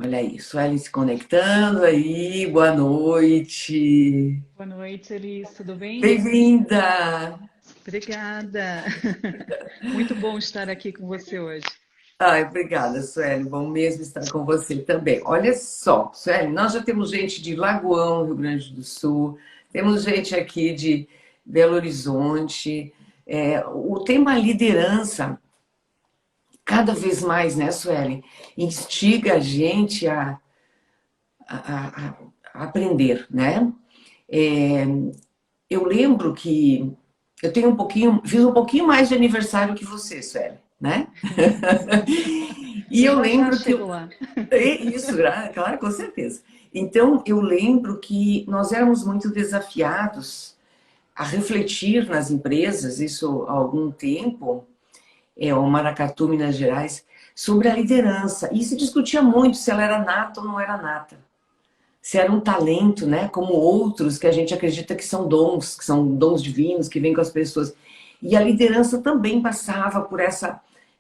Olha aí, Suelen se conectando aí, boa noite. Boa noite, Elis. Tudo bem? Bem-vinda! Obrigada. Muito bom estar aqui com você hoje. Ai, obrigada, Suelen. Bom mesmo estar com você também. Olha só, Suelen, nós já temos gente de Lagoão, Rio Grande do Sul, temos gente aqui de Belo Horizonte. O tema liderança, cada vez mais, né, Suelen, instiga a gente a aprender, né? É, eu lembro que eu tenho um pouquinho, fiz um pouquinho mais de aniversário que você, Sueli, né? E Eu eu já lembro que chego lá. isso, claro, com certeza. Então, eu lembro que nós éramos muito desafiados a refletir nas empresas, isso há algum tempo, o Maracatu, Minas Gerais, sobre a liderança. E se discutia muito se ela era nata ou não era nata. Se era um talento, né, como outros que a gente acredita que são dons divinos, que vêm com as pessoas. E a liderança também passava por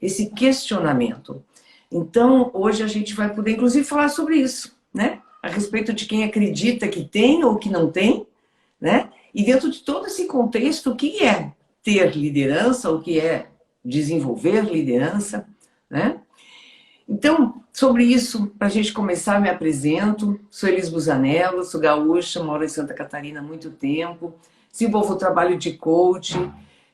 esse questionamento. Então, hoje a gente vai poder, inclusive, falar sobre isso, né? A respeito de quem acredita que tem ou que não tem, né? E dentro de todo esse contexto, o que é ter liderança, o que é desenvolver liderança, né? Então, sobre isso, para a gente começar, me apresento. Sou Elis Busanello, sou gaúcha, moro em Santa Catarina há muito tempo. Desenvolvo o trabalho de coach,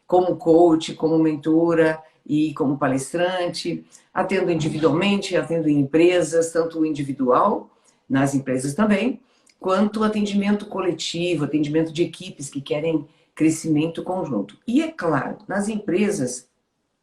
como mentora e como palestrante. Atendo individualmente, atendo em empresas, tanto individual, nas empresas também, quanto atendimento coletivo, atendimento de equipes que querem crescimento conjunto. E é claro, nas empresas,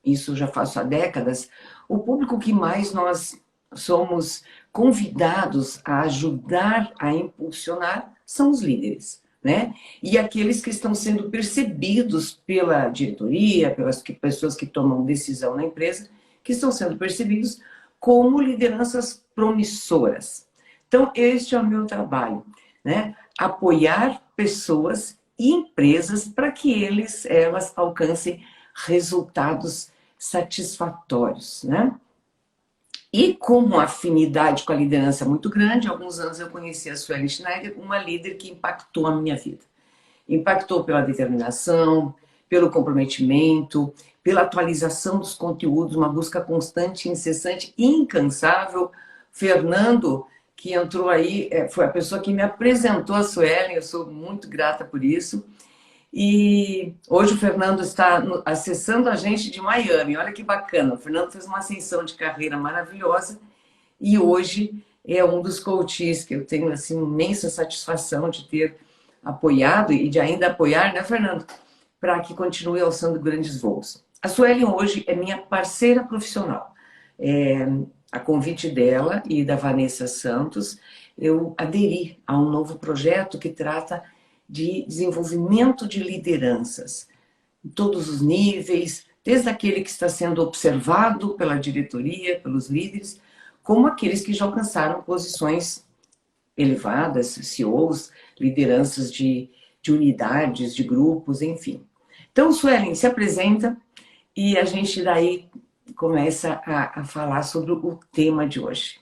isso já faço há décadas, o público que mais nós somos convidados a ajudar a impulsionar são os líderes, né? E aqueles que estão sendo percebidos pela diretoria, pelas pessoas que tomam decisão na empresa, que estão sendo percebidos como lideranças promissoras. Então, este é o meu trabalho, né? Apoiar pessoas e empresas para que elas alcancem resultados satisfatórios, né? E com uma afinidade com a liderança muito grande, há alguns anos eu conheci a Sueli Schneider, uma líder que impactou a minha vida. Impactou pela determinação, pelo comprometimento, pela atualização dos conteúdos, uma busca constante, incessante, incansável. Fernando, que entrou aí, foi a pessoa que me apresentou a Suelen, eu sou muito grata por isso. E hoje o Fernando está acessando a gente de Miami. Olha que bacana. O Fernando fez uma ascensão de carreira maravilhosa e hoje é um dos coaches que eu tenho assim imensa satisfação de ter apoiado e de ainda apoiar, né, Fernando? Para que continue alçando grandes voos. A Suelen hoje é minha parceira profissional. É, a convite dela e da Vanessa Santos, eu aderi a um novo projeto que trata de desenvolvimento de lideranças, em todos os níveis, desde aquele que está sendo observado pela diretoria, pelos líderes, como aqueles que já alcançaram posições elevadas, CEOs, lideranças de unidades, de grupos, enfim. Então, Suelen, se apresenta e a gente daí começa a falar sobre o tema de hoje.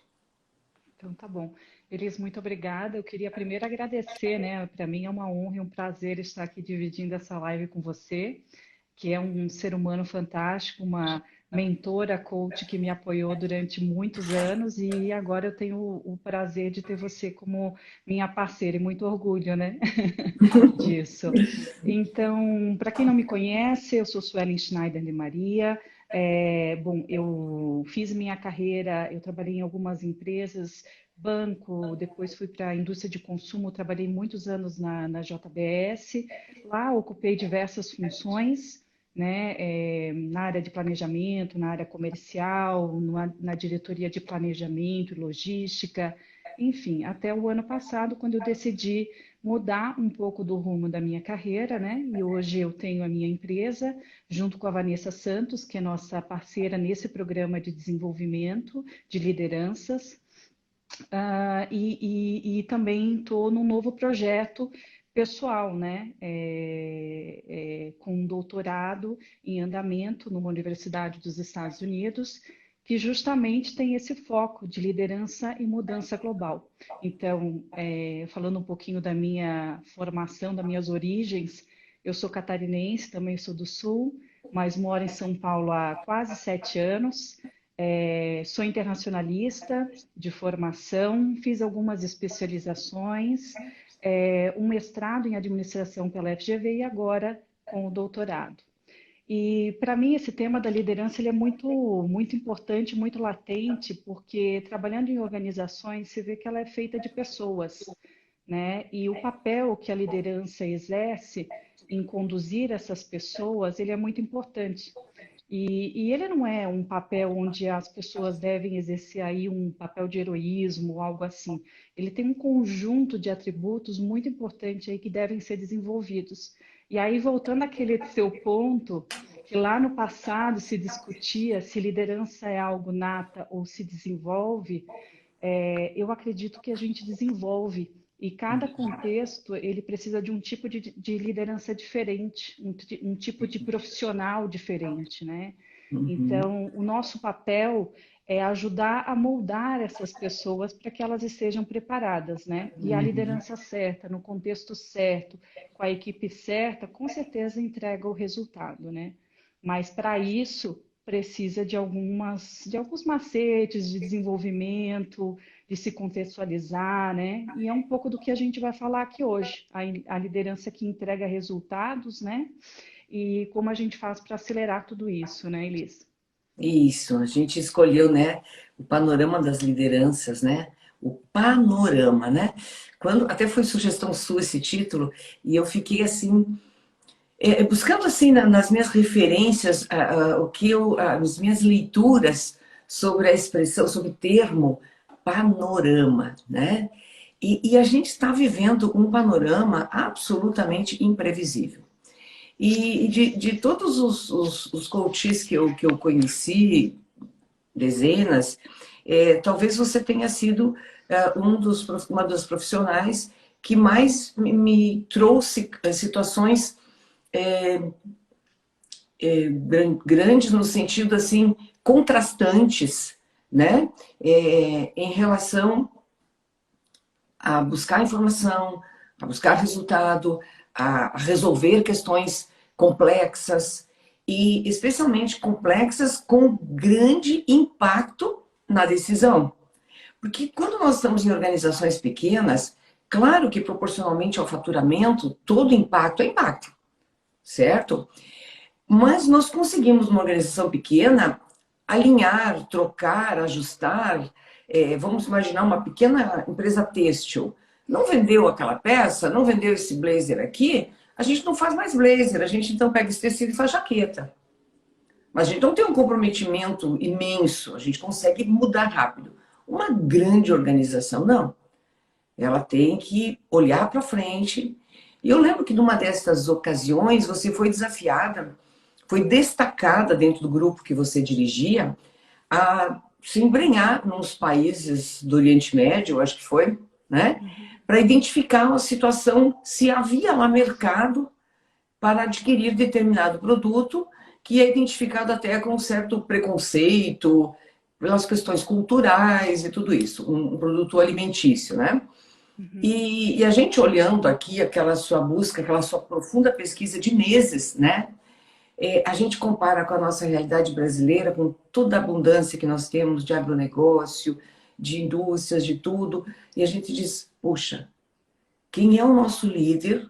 Então, tá bom. Elis, muito obrigada. Eu queria primeiro agradecer, né? Para mim é uma honra e um prazer estar aqui dividindo essa live com você, que é um ser humano fantástico, uma mentora, coach que me apoiou durante muitos anos e agora eu tenho o prazer de ter você como minha parceira e muito orgulho, né, disso. Então, para quem não me conhece, eu sou Suelen Schneider de Maria. Bom, eu fiz minha carreira, eu trabalhei em algumas empresas, banco, depois fui para a indústria de consumo, trabalhei muitos anos na JBS. Lá ocupei diversas funções, né, na área de planejamento, na área comercial, na diretoria de planejamento e logística, enfim, até o ano passado, quando eu decidi mudar um pouco do rumo da minha carreira, né? E hoje eu tenho a minha empresa, junto com a Vanessa Santos, que é nossa parceira nesse programa de desenvolvimento de lideranças. E também estou num novo projeto pessoal, né? Com um doutorado em andamento numa universidade dos Estados Unidos. que justamente tem esse foco de liderança e mudança global. Então, falando um pouquinho da minha formação, das minhas origens, eu sou catarinense, também sou do Sul, mas moro em São Paulo há quase 7 anos. Sou internacionalista de formação, fiz algumas especializações, um mestrado em administração pela FGV e agora com o doutorado. E para mim esse tema da liderança ele é muito importante, muito latente, porque trabalhando em organizações se vê que ela é feita de pessoas, né? E o papel que a liderança exerce em conduzir essas pessoas, ele é muito importante. E ele não é um papel onde as pessoas devem exercer aí um papel de heroísmo, algo assim. Ele tem um conjunto de atributos muito importante aí que devem ser desenvolvidos. E aí, voltando àquele seu ponto, que lá no passado se discutia se liderança é algo nata ou se desenvolve, eu acredito que a gente desenvolve. E cada contexto, ele precisa de um tipo de liderança diferente, um tipo de profissional diferente, né? Uhum, Então, o nosso papel é ajudar a moldar essas pessoas para que elas estejam preparadas, né? E a uhum. liderança certa, no contexto certo, com a equipe certa, com certeza entrega o resultado, né? Mas para isso precisa de alguns macetes de desenvolvimento, de se contextualizar, né? E é um pouco do que a gente vai falar aqui hoje, a liderança que entrega resultados, né? E como a gente faz para acelerar tudo isso, né, Elis? Isso, a gente escolheu, né, o panorama das lideranças, né? O panorama, né? Quando até foi sugestão sua esse título e eu fiquei assim buscando assim nas minhas referências o que as minhas leituras sobre a expressão, sobre o termo panorama, né? E a gente está vivendo um panorama absolutamente imprevisível. E de todos os coaches que eu conheci, dezenas, talvez você tenha sido uma das profissionais que mais me trouxe situações é, grandes no sentido assim, contrastantes, né? Em relação a buscar informação, a buscar resultado, a resolver questões complexas e especialmente complexas com grande impacto na decisão. Porque quando nós estamos em organizações pequenas, claro que proporcionalmente ao faturamento, todo impacto é impacto, certo? Mas nós conseguimos, numa organização pequena, alinhar, trocar, ajustar. Vamos imaginar uma pequena empresa têxtil. Não vendeu aquela peça, não vendeu esse blazer aqui, a gente não faz mais blazer, a gente então pega esse tecido e faz jaqueta. Mas a gente não tem um comprometimento imenso, a gente consegue mudar rápido. Uma grande organização, não. Ela tem que olhar para frente. E eu lembro que numa dessas ocasiões você foi desafiada, foi destacada dentro do grupo que você dirigia a se embrenhar nos países do Oriente Médio, acho que foi, né? Uhum. Para identificar a situação, se havia lá mercado para adquirir determinado produto que é identificado até com um certo preconceito pelas questões culturais e tudo isso, um produto alimentício, né? Uhum. E a gente olhando aqui aquela sua busca, aquela sua profunda pesquisa de meses, né? A gente compara com a nossa realidade brasileira, com toda a abundância que nós temos de agronegócio, de indústrias, de tudo, e a gente diz, puxa, quem é o nosso líder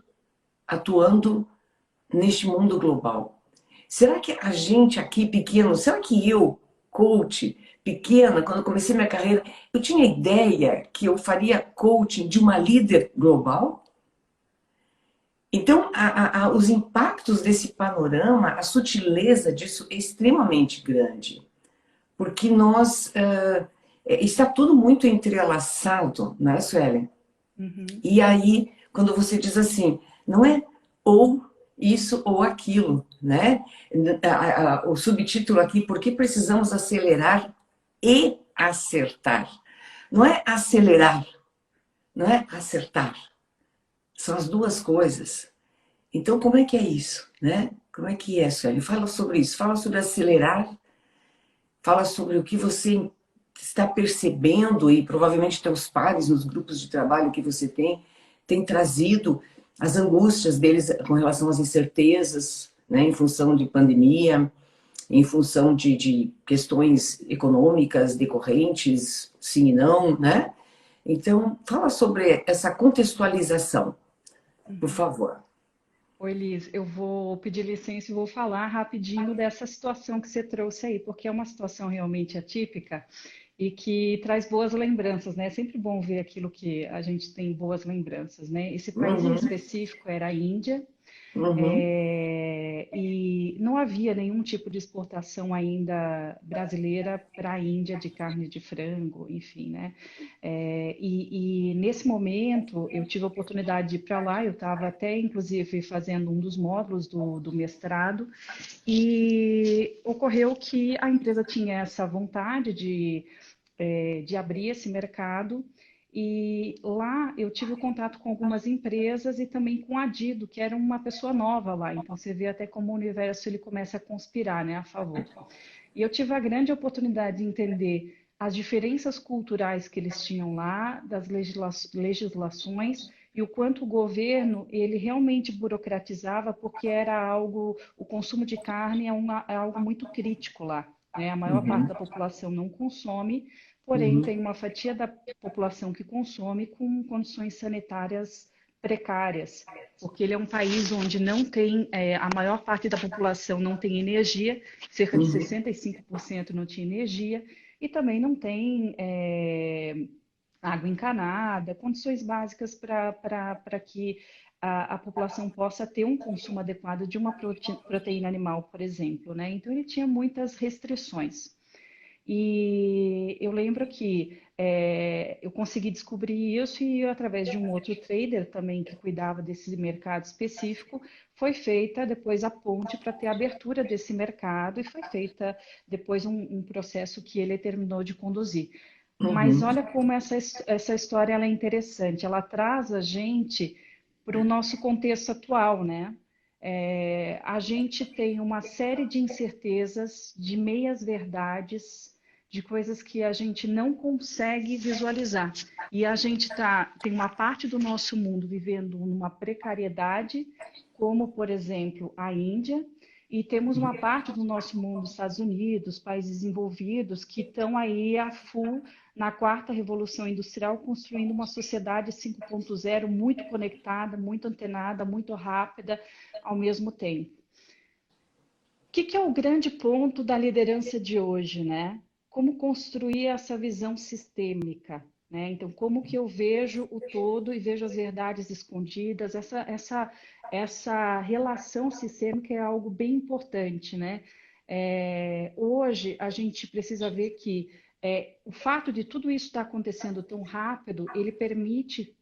atuando neste mundo global? Será que a gente aqui pequeno, será que eu, coach, pequena, quando eu comecei minha carreira, eu tinha ideia que eu faria coaching de uma líder global? Então, os impactos desse panorama, a sutileza disso é extremamente grande, porque está tudo muito entrelaçado, não é, Suelen? Uhum. E aí, quando você diz assim, não é ou isso ou aquilo, né? O subtítulo aqui, por que precisamos acelerar e acertar? Não é acelerar, não é acertar. São as duas coisas. Então, como é que é isso, né? Como é que é, Sueli? Fala sobre isso, fala sobre acelerar, Fala sobre o que você está percebendo e provavelmente teus pares nos grupos de trabalho que você tem trazido as angústias deles com relação às incertezas, né, em função de pandemia, em função de questões econômicas decorrentes, sim e não, né? Então, fala sobre essa contextualização, por Uhum. favor. Oi, Liz, eu vou pedir licença e vou falar rapidinho dessa situação que você trouxe aí, porque é uma situação realmente atípica e que traz boas lembranças, né? É sempre bom ver aquilo que a gente tem boas lembranças, né? Esse país em Uhum, específico era a Índia. uhum, E não havia nenhum tipo de exportação ainda brasileira para a Índia de carne de frango, enfim, né? E nesse momento eu tive a oportunidade de ir para lá, eu estava até inclusive fazendo um dos módulos do mestrado, e ocorreu que a empresa tinha essa vontade de abrir esse mercado. E lá eu tive o contato com algumas empresas e também com a Dido, que era uma pessoa nova lá. Então você vê até como o universo ele começa a conspirar, né, a favor. E eu tive a grande oportunidade de entender as diferenças culturais que eles tinham lá, das legislações e o quanto o governo ele realmente burocratizava, porque era algo, o consumo de carne é algo muito crítico lá, né? A maior parte uhum, da população não consome, porém uhum, tem uma fatia da população que consome com condições sanitárias precárias, porque ele é um país onde não tem, a maior parte da população não tem energia, cerca de uhum, 65% não tinha energia, e também não tem água encanada, condições básicas para que a população possa ter um consumo adequado de uma proteína animal, por exemplo, né? Então ele tinha muitas restrições. E eu lembro que eu consegui descobrir isso e através de um outro trader também que cuidava desse mercado específico, foi feita depois a ponte para ter a abertura desse mercado e foi feita depois um processo que ele terminou de conduzir. Mas uhum, olha como essa história ela é interessante, ela traz a gente para o nosso contexto atual, né? A gente tem uma série de incertezas, de meias-verdades, de coisas que a gente não consegue visualizar. E a gente tem uma parte do nosso mundo vivendo numa precariedade, como, por exemplo, a Índia, e temos uma parte do nosso mundo, Estados Unidos, países desenvolvidos, que estão aí a full na quarta revolução industrial, construindo uma sociedade 5.0 muito conectada, muito antenada, muito rápida ao mesmo tempo. Que é o grande ponto da liderança de hoje, né? Como construir essa visão sistêmica, né? Então, como que eu vejo o todo e vejo as verdades escondidas? Essa relação sistêmica é algo bem importante, né? Hoje, a gente precisa ver que o fato de tudo isso estar acontecendo tão rápido, ele permite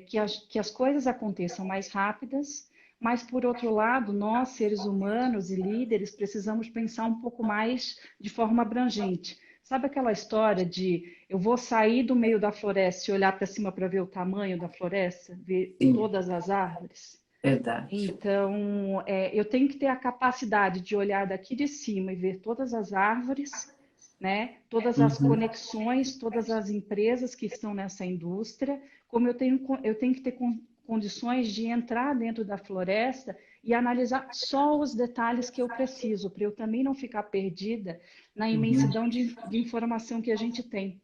que as coisas aconteçam mais rápidas, mas, por outro lado, nós, seres humanos e líderes, precisamos pensar um pouco mais de forma abrangente. Sabe aquela história de eu vou sair do meio da floresta e olhar para cima para ver o tamanho da floresta, ver sim, todas as árvores? verdade. Então, eu tenho que ter a capacidade de olhar daqui de cima e ver todas as árvores, né? Todas as Uhum, conexões, todas as empresas que estão nessa indústria, como eu tenho que ter condições de entrar dentro da floresta e analisar só os detalhes que eu preciso, para eu também não ficar perdida na uhum, imensidão de informação que a gente tem.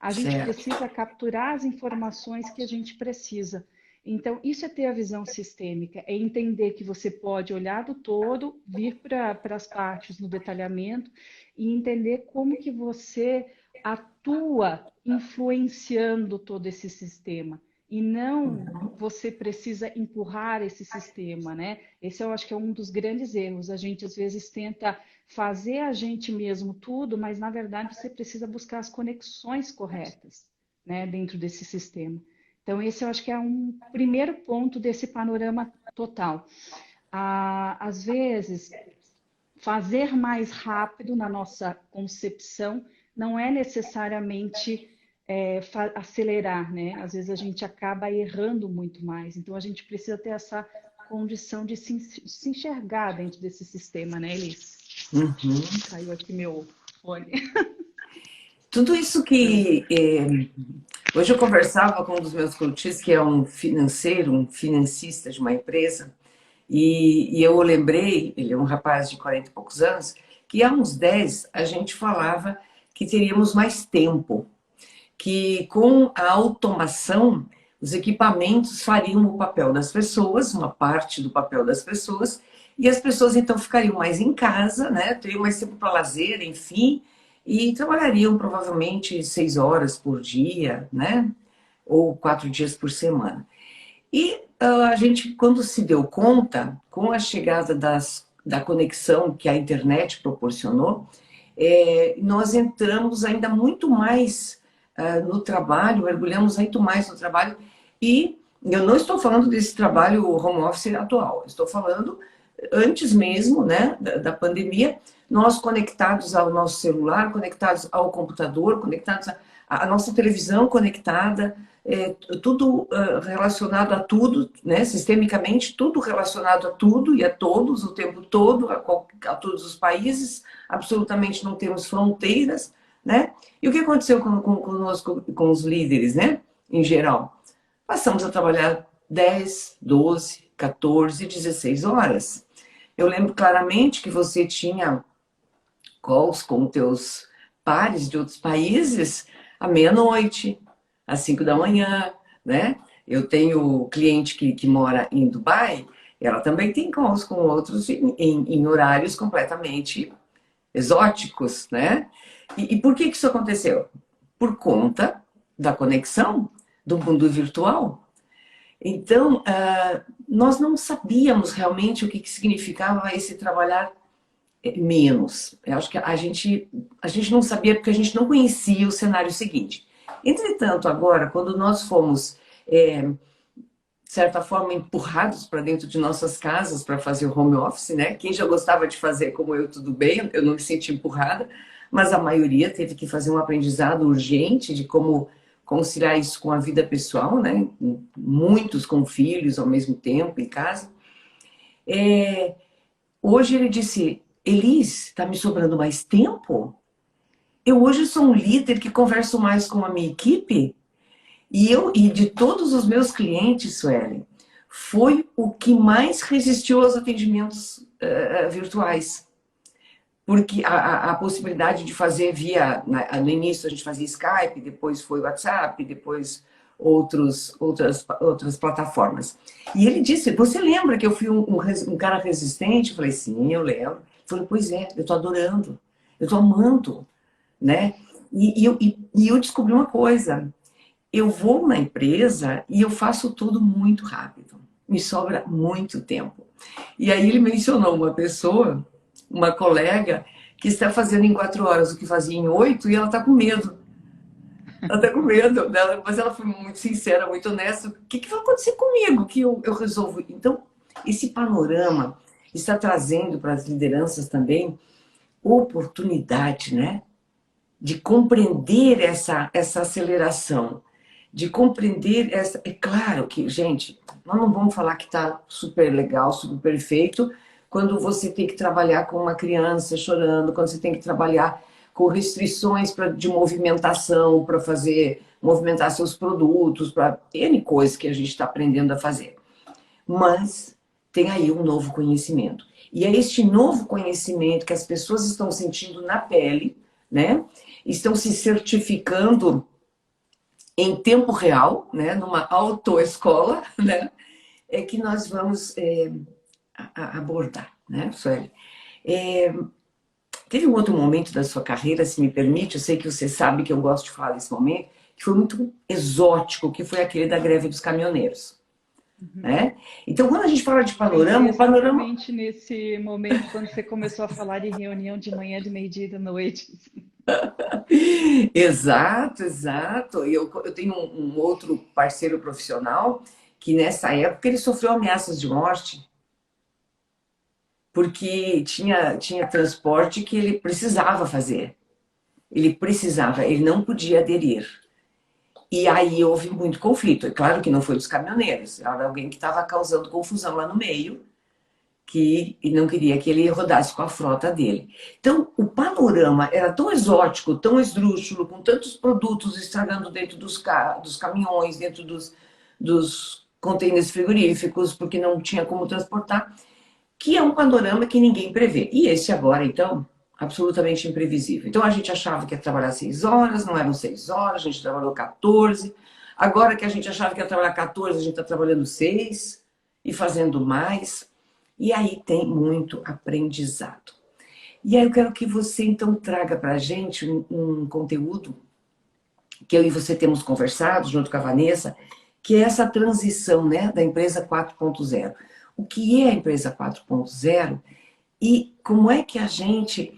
A gente certo. precisa capturar as informações que a gente precisa. Então, isso é ter a visão sistêmica, é entender que você pode olhar do todo, vir para as partes no detalhamento e entender como que você atua influenciando todo esse sistema. E não você precisa empurrar esse sistema, né? Esse eu acho que é um dos grandes erros. A gente às vezes tenta fazer a gente mesmo tudo, mas na verdade você precisa buscar as conexões corretas, né, dentro desse sistema. Então, esse eu acho que é um primeiro ponto desse panorama total. Às vezes, fazer mais rápido na nossa concepção não é necessariamente acelerar, né? Às vezes a gente acaba errando muito mais. Então, a gente precisa ter essa condição de se enxergar dentro desse sistema, né, Elis? Uhum. Caiu aqui meu. smartphone. Tudo isso que... hoje eu conversava com um dos meus coaches, que é um financeiro, um financista de uma empresa, e eu lembrei, ele é um rapaz de 40 e poucos anos, que há uns 10 a gente falava que teríamos mais tempo, que com a automação os equipamentos fariam o papel das pessoas, uma parte do papel das pessoas, e as pessoas então ficariam mais em casa, né? Teriam mais tempo para lazer, enfim, e trabalhariam provavelmente 6 horas por dia, né? Ou 4 dias por semana. E a gente, quando se deu conta, com a chegada da conexão que a internet proporcionou, nós entramos ainda muito mais no trabalho, mergulhamos muito mais no trabalho, e eu não estou falando desse trabalho home office atual, estou falando antes mesmo, né, da pandemia, nós conectados ao nosso celular, conectados ao computador, conectados à nossa televisão conectada, tudo relacionado a tudo, né, sistemicamente, tudo relacionado a tudo e a todos, o tempo todo, a todos os países, absolutamente não temos fronteiras, né? E o que aconteceu conosco, com os líderes, né, em geral? Passamos a trabalhar 10, 12, 14, 16 horas. Eu lembro claramente que você tinha calls com teus pares de outros países à meia-noite, às 5 da manhã, né? Eu tenho cliente que mora em Dubai, ela também tem calls com outros em horários completamente exóticos, né? E por que isso aconteceu? Por conta da conexão do mundo virtual. Então, nós não sabíamos realmente o que significava esse trabalhar menos. Eu acho que a gente não sabia porque a gente não conhecia o cenário seguinte. Entretanto, agora, quando nós fomos, de certa forma, empurrados para dentro de nossas casas para fazer o home office, né? Quem já gostava de fazer como eu, tudo bem, eu não me senti empurrada, mas a maioria teve que fazer um aprendizado urgente de como conciliar isso com a vida pessoal, né? Muitos com filhos ao mesmo tempo em casa. Hoje ele disse, Elis, está me sobrando mais tempo? Eu hoje sou um líder que converso mais com a minha equipe e de todos os meus clientes, Suelen, foi o que mais resistiu aos atendimentos virtuais. Porque a possibilidade de fazer no início a gente fazia Skype, depois foi WhatsApp, depois outras plataformas. E ele disse, você lembra que eu fui um cara resistente? Eu falei, sim, eu lembro. Ele falou, pois é, eu estou adorando, eu estou amando, né? E eu descobri uma coisa, eu vou na empresa e eu faço tudo muito rápido, me sobra muito tempo. E aí ele mencionou uma pessoa, uma colega, que está fazendo em 4 horas o que fazia em 8 e ela está com medo. Ela está com medo, né? Mas ela foi muito sincera, muito honesta. O que vai acontecer comigo que eu resolvo? Então, esse panorama está trazendo para as lideranças também oportunidade, né? De compreender essa aceleração, de compreender essa... É claro que, gente, nós não vamos falar que está super legal, super perfeito, quando você tem que trabalhar com uma criança chorando, quando você tem que trabalhar com restrições de movimentação, para movimentar seus produtos, para N coisas que a gente está aprendendo a fazer. Mas tem aí um novo conhecimento. E é este novo conhecimento que as pessoas estão sentindo na pele, né? Estão se certificando em tempo real, né? Numa autoescola, né? É que nós vamos abordar, né, Sueli? Teve um outro momento da sua carreira, se me permite, eu sei que você sabe que eu gosto de falar desse momento, que foi muito exótico, que foi aquele da greve dos caminhoneiros. Né? Então, quando a gente fala de panorama, o panorama... Exatamente nesse momento, quando você começou a falar de reunião de manhã, de meio-dia e da noite. Exato, exato. Eu tenho um outro parceiro profissional que nessa época ele sofreu ameaças de morte. Porque tinha transporte que ele precisava fazer. Ele não podia aderir. E aí houve muito conflito. É claro que não foi dos caminhoneiros, era alguém que estava causando confusão lá no meio, que não queria que ele rodasse com a frota dele. Então, o panorama era tão exótico, tão esdrúxulo, com tantos produtos estragando dentro dos caminhões, dentro dos contêineres frigoríficos, porque não tinha como transportar, que é um panorama que ninguém prevê. E esse agora, então, absolutamente imprevisível. Então, a gente achava que ia trabalhar 6 horas, não eram 6 horas, a gente trabalhou 14. Agora que a gente achava que ia trabalhar 14, a gente está trabalhando 6 e fazendo mais. E aí tem muito aprendizado. E aí eu quero que você, então, traga para a gente um conteúdo que eu e você temos conversado, junto com a Vanessa, que é essa transição, né, da empresa 4.0. O que é a empresa 4.0 e como é que a gente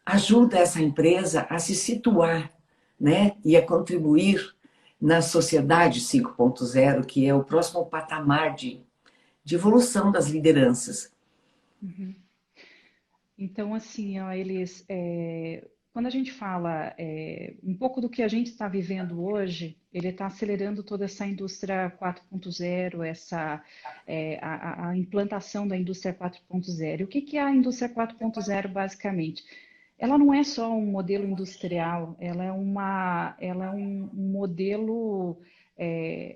ajuda essa empresa a se situar, né, e a contribuir na sociedade 5.0, que é o próximo patamar de evolução das lideranças. Uhum. Então, assim, ó, quando a gente fala um pouco do que a gente está vivendo hoje, ele está acelerando toda essa indústria 4.0, a implantação da indústria 4.0. E o que que é a indústria 4.0, basicamente? Ela não é só um modelo industrial, ela é um modelo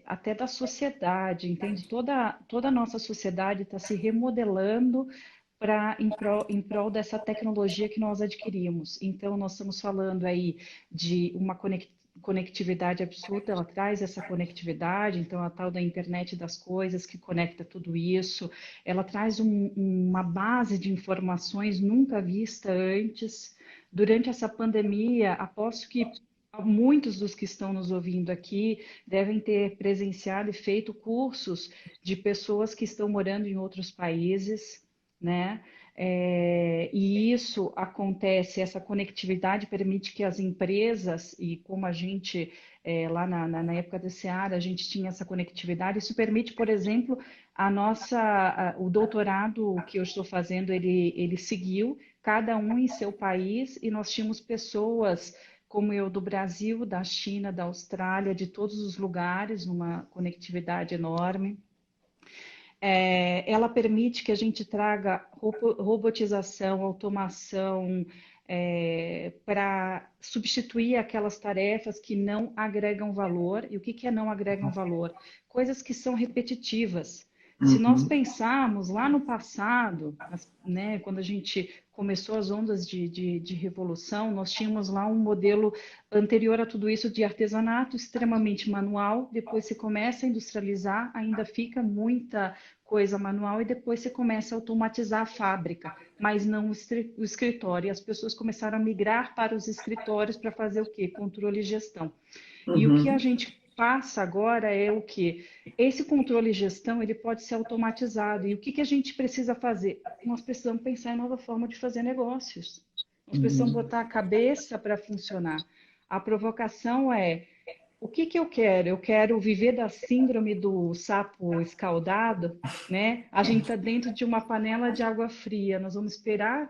até da sociedade, entende? Toda a nossa sociedade está se remodelando em prol dessa tecnologia que nós adquirimos. Então, nós estamos falando aí de uma conectividade absoluta, ela traz essa conectividade, então a tal da internet das coisas que conecta tudo isso, ela traz uma base de informações nunca vista antes. Durante essa pandemia, aposto que muitos dos que estão nos ouvindo aqui devem ter presenciado e feito cursos de pessoas que estão morando em outros países, né? E isso acontece, essa conectividade permite que as empresas, e como a gente, lá na época da Seara, a gente tinha essa conectividade, isso permite, por exemplo, o doutorado que eu estou fazendo, ele seguiu, cada um em seu país, e nós tínhamos pessoas como eu do Brasil, da China, da Austrália, de todos os lugares, numa conectividade enorme. Ela permite que a gente traga robotização, automação, para substituir aquelas tarefas que não agregam valor. E o que que é não agregam valor? Coisas que são repetitivas. Se nós Uhum. pensarmos lá no passado, né, quando a gente começou as ondas de revolução, nós tínhamos lá um modelo anterior a tudo isso de artesanato extremamente manual, depois se começa a industrializar, ainda fica muita coisa manual e depois você começa a automatizar a fábrica, mas não o escritório. E as pessoas começaram a migrar para os escritórios para fazer o quê? Controle e gestão. E o que a Uhum. gente passa agora é o quê? Esse controle e gestão, ele pode ser automatizado. E o que que a gente precisa fazer? Nós precisamos pensar em nova forma de fazer negócios. Nós precisamos Uhum. botar a cabeça para funcionar. A provocação é o que que eu quero? Eu quero viver da síndrome do sapo escaldado, né? A gente está dentro de uma panela de água fria. Nós vamos esperar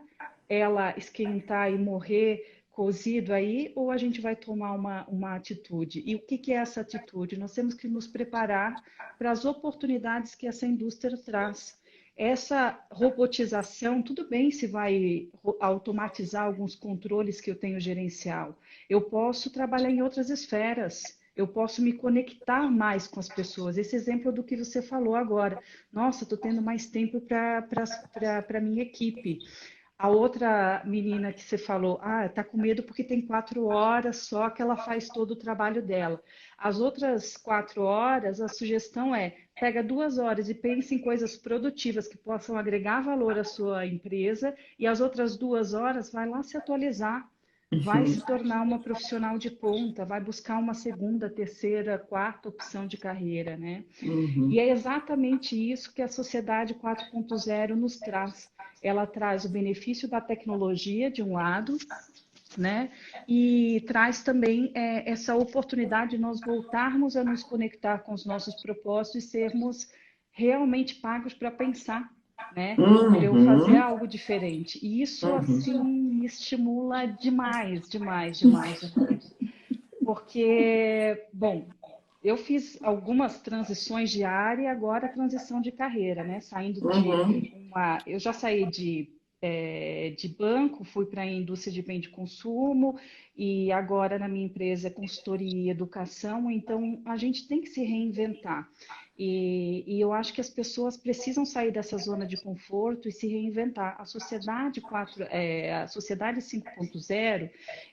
ela esquentar e morrer cozido aí, ou a gente vai tomar uma atitude? E o que que é essa atitude? Nós temos que nos preparar para as oportunidades que essa indústria traz. Essa robotização, tudo bem se vai automatizar alguns controles que eu tenho gerencial. Eu posso trabalhar em outras esferas. Eu posso me conectar mais com as pessoas. Esse exemplo do que você falou agora. Nossa, estou tendo mais tempo para a minha equipe. A outra menina que você falou, tá com medo porque tem 4 horas só que ela faz todo o trabalho dela. As outras 4 horas, a sugestão é pega 2 horas e pense em coisas produtivas que possam agregar valor à sua empresa e as outras 2 horas vai lá se atualizar, vai Uhum. se tornar uma profissional de ponta, vai buscar uma segunda, terceira, quarta opção de carreira, né? E Uhum. é exatamente isso que a sociedade 4.0 nos traz. Ela traz o benefício da tecnologia, de um lado, né? E traz também essa oportunidade de nós voltarmos a nos conectar com os nossos propósitos e sermos realmente pagos para pensar, né? Para eu fazer Uhum. algo diferente. E isso, Uhum. assim, me estimula demais, demais, demais, demais. Porque, bom, eu fiz algumas transições de área e agora transição de carreira, né? Saindo Uhum. de uma. Eu já saí de banco, fui para a indústria de bem de consumo e agora na minha empresa é consultoria e educação, então a gente tem que se reinventar. E eu acho que as pessoas precisam sair dessa zona de conforto e se reinventar. A sociedade 5.0,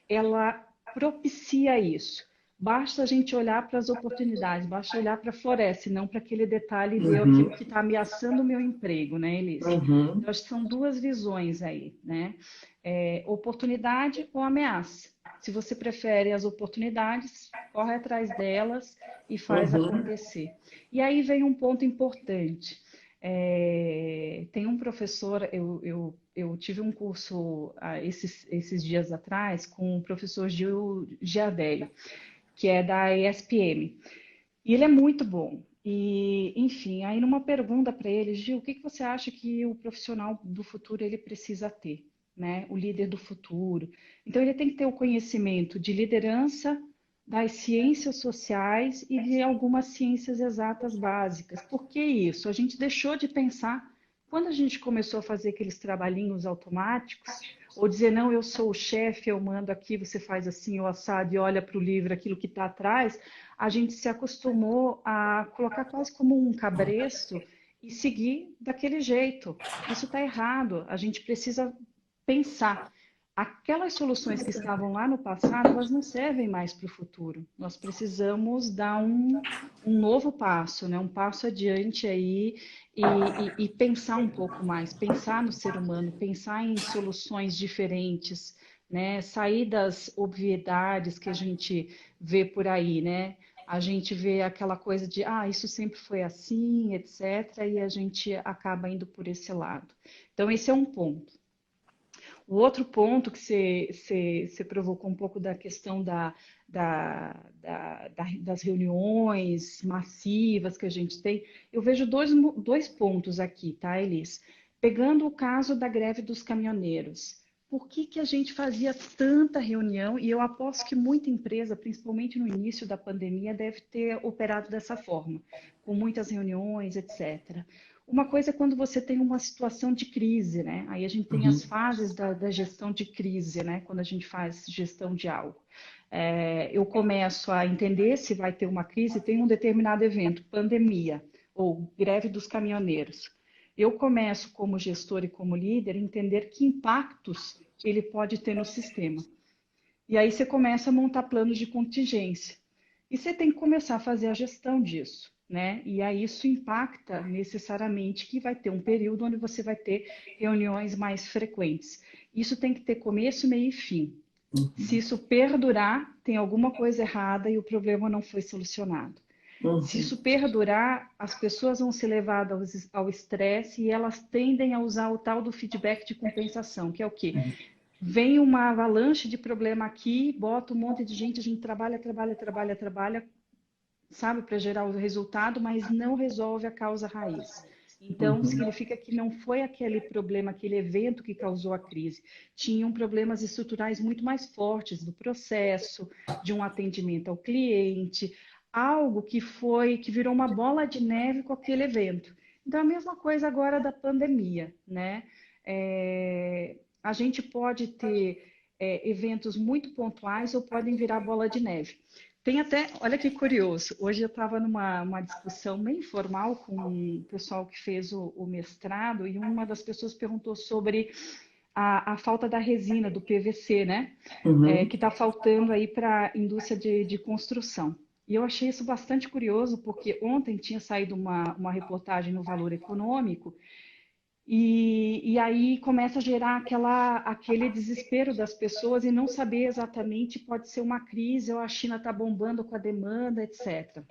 ela propicia isso. Basta a gente olhar para as oportunidades, basta olhar para a floresta, e não para aquele detalhe e ver aquilo Uhum. que está ameaçando o meu emprego, né, Elis? Uhum. Então, acho que são duas visões aí, né? Oportunidade ou ameaça. Se você prefere as oportunidades, corre atrás delas e faz Uhum. acontecer. E aí vem um ponto importante. Tem um professor, eu tive um curso esses dias atrás com o professor Gil Giardelli, que é da ESPM. E ele é muito bom. E, enfim, aí numa pergunta para ele, Gil, o que que você acha que o profissional do futuro ele precisa ter, né? O líder do futuro. Então ele tem que ter o conhecimento de liderança, das ciências sociais e de algumas ciências exatas básicas. Por que isso? A gente deixou de pensar quando a gente começou a fazer aqueles trabalhinhos automáticos, ou dizer, não, eu sou o chefe, eu mando aqui, você faz assim, o assado e olha para o livro aquilo que está atrás, a gente se acostumou a colocar quase como um cabresto e seguir daquele jeito. Isso está errado. A gente precisa pensar. Aquelas soluções que estavam lá no passado, elas não servem mais para o futuro. Nós precisamos dar um novo passo, né? Um passo adiante aí e pensar um pouco mais, pensar no ser humano, pensar em soluções diferentes, né? Sair das obviedades que a gente vê por aí, né? A gente vê aquela coisa de, isso sempre foi assim, etc., e a gente acaba indo por esse lado. Então, esse é um ponto. O outro ponto que você provocou um pouco da questão das reuniões massivas que a gente tem, eu vejo dois pontos aqui, tá, Elis? Pegando o caso da greve dos caminhoneiros. Por que que a gente fazia tanta reunião? E eu aposto que muita empresa, principalmente no início da pandemia, deve ter operado dessa forma, com muitas reuniões, etc. Uma coisa é quando você tem uma situação de crise, né? Aí a gente tem as Uhum. fases da gestão de crise, né? Quando a gente faz gestão de algo. Eu começo a entender se vai ter uma crise, tem um determinado evento, pandemia ou greve dos caminhoneiros. Eu começo, como gestor e como líder, a entender que impactos ele pode ter no sistema. E aí você começa a montar planos de contingência. E você tem que começar a fazer a gestão disso, né? E aí isso impacta necessariamente que vai ter um período onde você vai ter reuniões mais frequentes. Isso tem que ter começo, meio e fim. Se isso perdurar, tem alguma coisa errada e o problema não foi solucionado. Se Uhum. isso perdurar, as pessoas vão ser levadas ao estresse e elas tendem a usar o tal do feedback de compensação, que é o quê? Vem uma avalanche de problema aqui, bota um monte de gente, a gente trabalha, trabalha, trabalha, trabalha, sabe, para gerar o resultado, mas não resolve a causa raiz. Então, Uhum. significa que não foi aquele problema, aquele evento que causou a crise. Tinham problemas estruturais muito mais fortes do processo, de um atendimento ao cliente, algo que virou uma bola de neve com aquele evento. Então, a mesma coisa agora da pandemia, né? A gente pode ter eventos muito pontuais ou podem virar bola de neve. Tem até, olha que curioso, hoje eu estava numa uma discussão bem informal com o pessoal que fez o mestrado e uma das pessoas perguntou sobre a falta da resina, do PVC, né? Uhum. Que está faltando aí para a indústria de construção. E eu achei isso bastante curioso, porque ontem tinha saído uma reportagem no Valor Econômico e aí começa a gerar aquele desespero das pessoas e não saber exatamente, pode ser uma crise ou a China está bombando com a demanda, etc.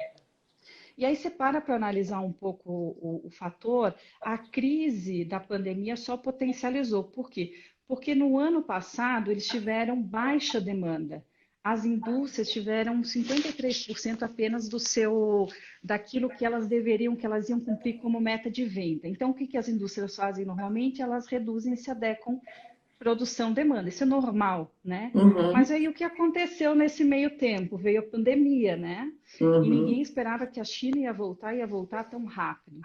E aí você para analisar um pouco o fator, a crise da pandemia só potencializou. Por quê? Porque no ano passado eles tiveram baixa demanda. As indústrias tiveram 53% apenas daquilo que elas deveriam, que elas iam cumprir como meta de venda. Então, o que as indústrias fazem normalmente? Elas reduzem e se adequam produção, demanda. Isso é normal, né? Uhum. Mas aí o que aconteceu nesse meio tempo? Veio a pandemia, né? E Uhum. ninguém esperava que a China ia voltar tão rápido.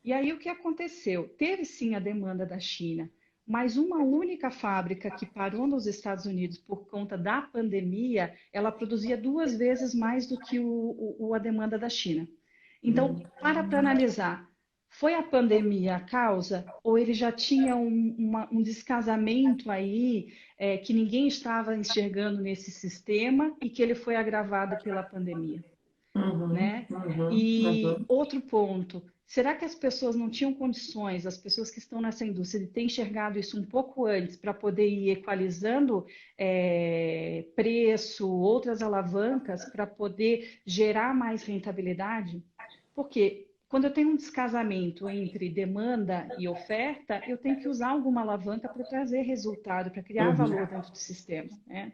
E aí o que aconteceu? Teve sim a demanda da China, mas uma única fábrica que parou nos Estados Unidos por conta da pandemia, ela produzia 2 vezes mais do que a demanda da China. Então, para analisar, foi a pandemia a causa ou ele já tinha um descasamento aí que ninguém estava enxergando nesse sistema e que ele foi agravado pela pandemia? Uhum. Né? Uhum. E Uhum. outro ponto, será que as pessoas não tinham condições, as pessoas que estão nessa indústria, de ter enxergado isso um pouco antes para poder ir equalizando preço, outras alavancas para poder gerar mais rentabilidade? Porque quando eu tenho um descasamento entre demanda e oferta, eu tenho que usar alguma alavanca para trazer resultado, para criar Uhum. valor dentro do sistema, né?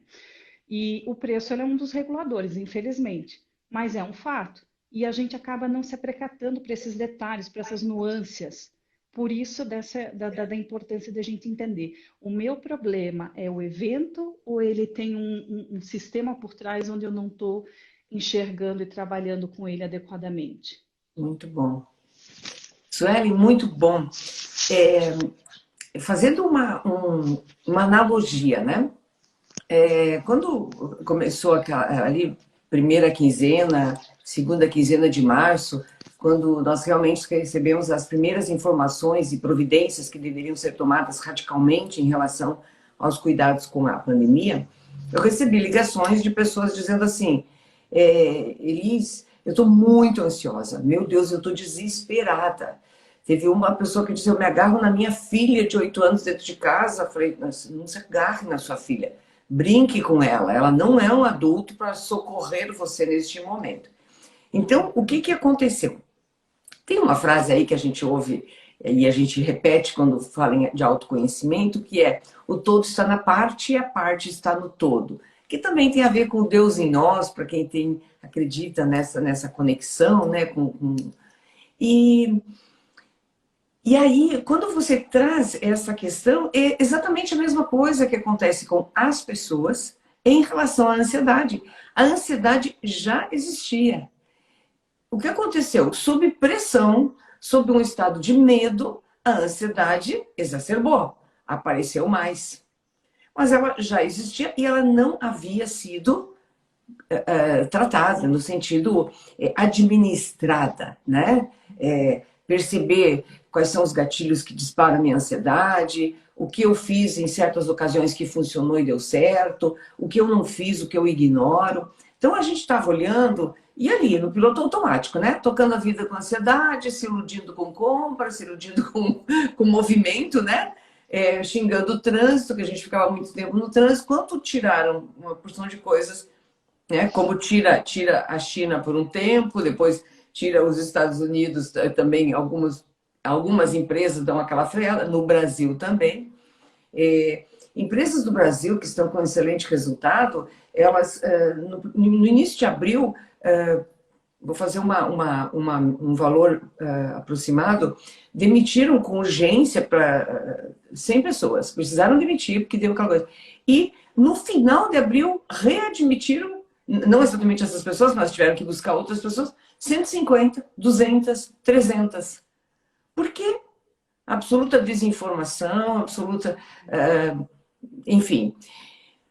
E o preço ele é um dos reguladores, infelizmente, mas é um fato. E a gente acaba não se aprecatando para esses detalhes, para essas nuances. Por isso, da importância da gente entender. O meu problema é o evento ou ele tem um sistema por trás onde eu não estou enxergando e trabalhando com ele adequadamente? Muito bom. Sueli, muito bom. É, fazendo uma analogia, né? Quando começou ali, primeira quinzena, segunda quinzena de março, quando nós realmente recebemos as primeiras informações e providências que deveriam ser tomadas radicalmente em relação aos cuidados com a pandemia, eu recebi ligações de pessoas dizendo assim: Elis, eu estou muito ansiosa, meu Deus, eu estou desesperada. Teve uma pessoa que disse: eu me agarro na minha filha de 8 anos dentro de casa. Eu falei: não se agarre na sua filha, brinque com ela, ela não é um adulto para socorrer você neste momento. Então, o que aconteceu? Tem uma frase aí que a gente ouve e a gente repete quando fala de autoconhecimento, que é: o todo está na parte e a parte está no todo. Que também tem a ver com Deus em nós, para quem acredita nessa conexão, né? E, e aí, quando você traz essa questão, é exatamente a mesma coisa que acontece com as pessoas em relação à ansiedade. A ansiedade já existia. O que aconteceu? Sob pressão, sob um estado de medo, a ansiedade exacerbou, apareceu mais. Mas ela já existia e ela não havia sido tratada, no sentido administrada, né? Perceber quais são os gatilhos que disparam a minha ansiedade, o que eu fiz em certas ocasiões que funcionou e deu certo, o que eu não fiz, o que eu ignoro. Então a gente estava olhando e ali, no piloto automático, né? Tocando a vida com ansiedade, se iludindo com compra, se iludindo com movimento, né? Xingando o trânsito, que a gente ficava muito tempo no trânsito. Quanto tiraram uma porção de coisas, né? Como tira a China por um tempo, depois tira os Estados Unidos também, algumas empresas dão aquela freada, no Brasil também. Empresas do Brasil que estão com excelente resultado, elas, no início de abril, vou fazer um valor aproximado, demitiram com urgência para 100 pessoas, precisaram demitir porque deu aquela coisa. E no final de abril, readmitiram, não exatamente essas pessoas, mas tiveram que buscar outras pessoas, 150, 200, 300. Por quê? Absoluta desinformação, absoluta. Enfim.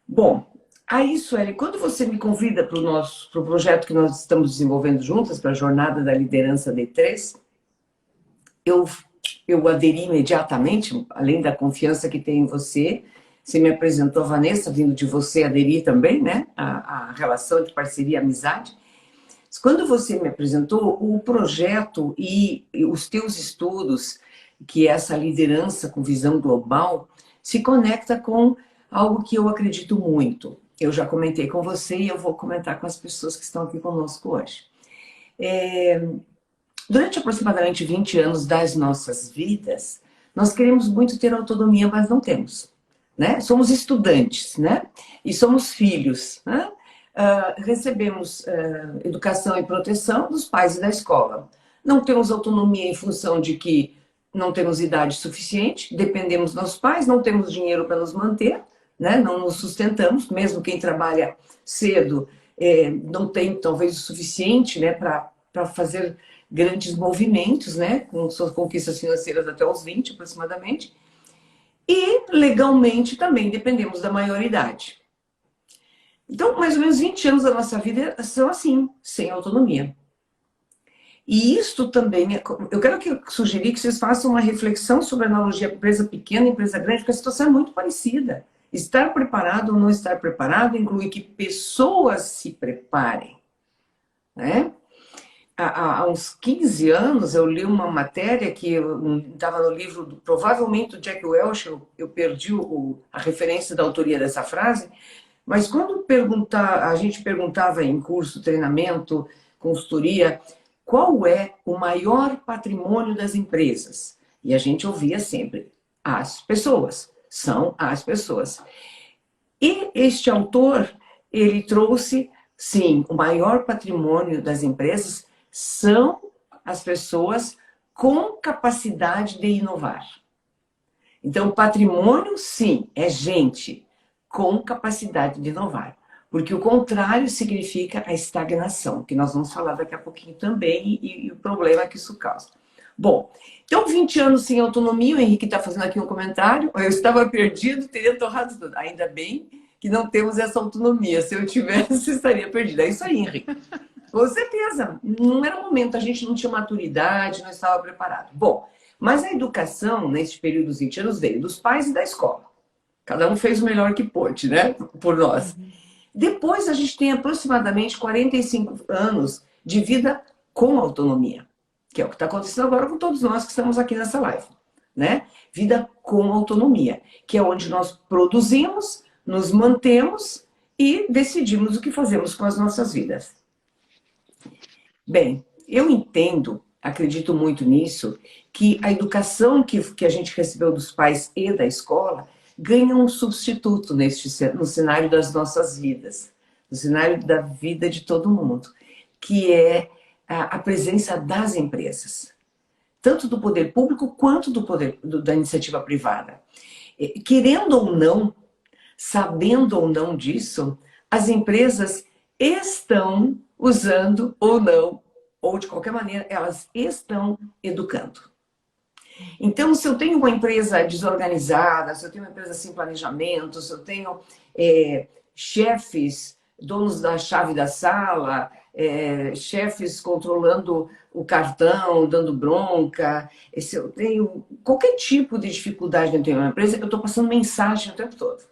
Bom, aí, Sueli, quando você me convida para o projeto que nós estamos desenvolvendo juntas, para a Jornada da Liderança D3, eu, eu aderi imediatamente, além da confiança que tem em você. Você me apresentou a Vanessa, vindo de você aderir também, né? A relação de parceria e amizade. Quando você me apresentou o projeto e os teus estudos, que é essa liderança com visão global, se conecta com algo que eu acredito muito. Eu já comentei com você e eu vou comentar com as pessoas que estão aqui conosco hoje. Durante aproximadamente 20 anos das nossas vidas, nós queremos muito ter autonomia, mas não temos, né? Somos estudantes, né? E somos filhos, né? Recebemos educação e proteção dos pais e da escola. Não temos autonomia em função de que não temos idade suficiente, dependemos dos nossos pais, não temos dinheiro para nos manter, né? Não nos sustentamos, mesmo quem trabalha cedo não tem talvez o suficiente, né, para fazer grandes movimentos, né, com suas conquistas financeiras até os 20 aproximadamente. E legalmente também dependemos da maioridade. Então, mais ou menos 20 anos da nossa vida são assim, sem autonomia. E isto também, eu quero sugerir que vocês façam uma reflexão sobre a analogia empresa pequena e empresa grande, porque a situação é muito parecida. Estar preparado ou não estar preparado inclui que pessoas se preparem, né? Há uns 15 anos eu li uma matéria que estava no livro, provavelmente do Jack Welch, eu perdi a referência da autoria dessa frase, mas quando a gente perguntava em curso, treinamento, consultoria, qual é o maior patrimônio das empresas? E a gente ouvia sempre, as pessoas, são as pessoas. E este autor, ele trouxe, sim, o maior patrimônio das empresas são as pessoas com capacidade de inovar. Então, patrimônio, sim, é gente com capacidade de inovar. Porque o contrário significa a estagnação, que nós vamos falar daqui a pouquinho também, e o problema que isso causa. Bom, então 20 anos sem autonomia, o Henrique está fazendo aqui um comentário, eu estava perdido, teria torrado tudo. Ainda bem que não temos essa autonomia, se eu tivesse, estaria perdido. É isso aí, Henrique. Com certeza, não era o momento, a gente não tinha maturidade, não estava preparado. Bom, mas a educação, nesse período dos 20 anos, veio dos pais e da escola. Cada um fez o melhor que pôde, né? Por nós. Depois a gente tem aproximadamente 45 anos de vida com autonomia, que é o que está acontecendo agora com todos nós que estamos aqui nessa live, né? Vida com autonomia, que é onde nós produzimos, nos mantemos e decidimos o que fazemos com as nossas vidas. Bem, eu entendo, acredito muito nisso, que a educação que a gente recebeu dos pais e da escola ganha um substituto no cenário das nossas vidas, no cenário da vida de todo mundo, que é a presença das empresas, tanto do poder público quanto da iniciativa privada. Querendo ou não, sabendo ou não disso, as empresas estão usando ou não, ou de qualquer maneira, elas estão educando. Então, se eu tenho uma empresa desorganizada, se eu tenho uma empresa sem planejamento, se eu tenho chefes, donos da chave da sala, chefes controlando o cartão, dando bronca, se eu tenho qualquer tipo de dificuldade dentro de uma empresa, eu estou passando mensagem o tempo todo.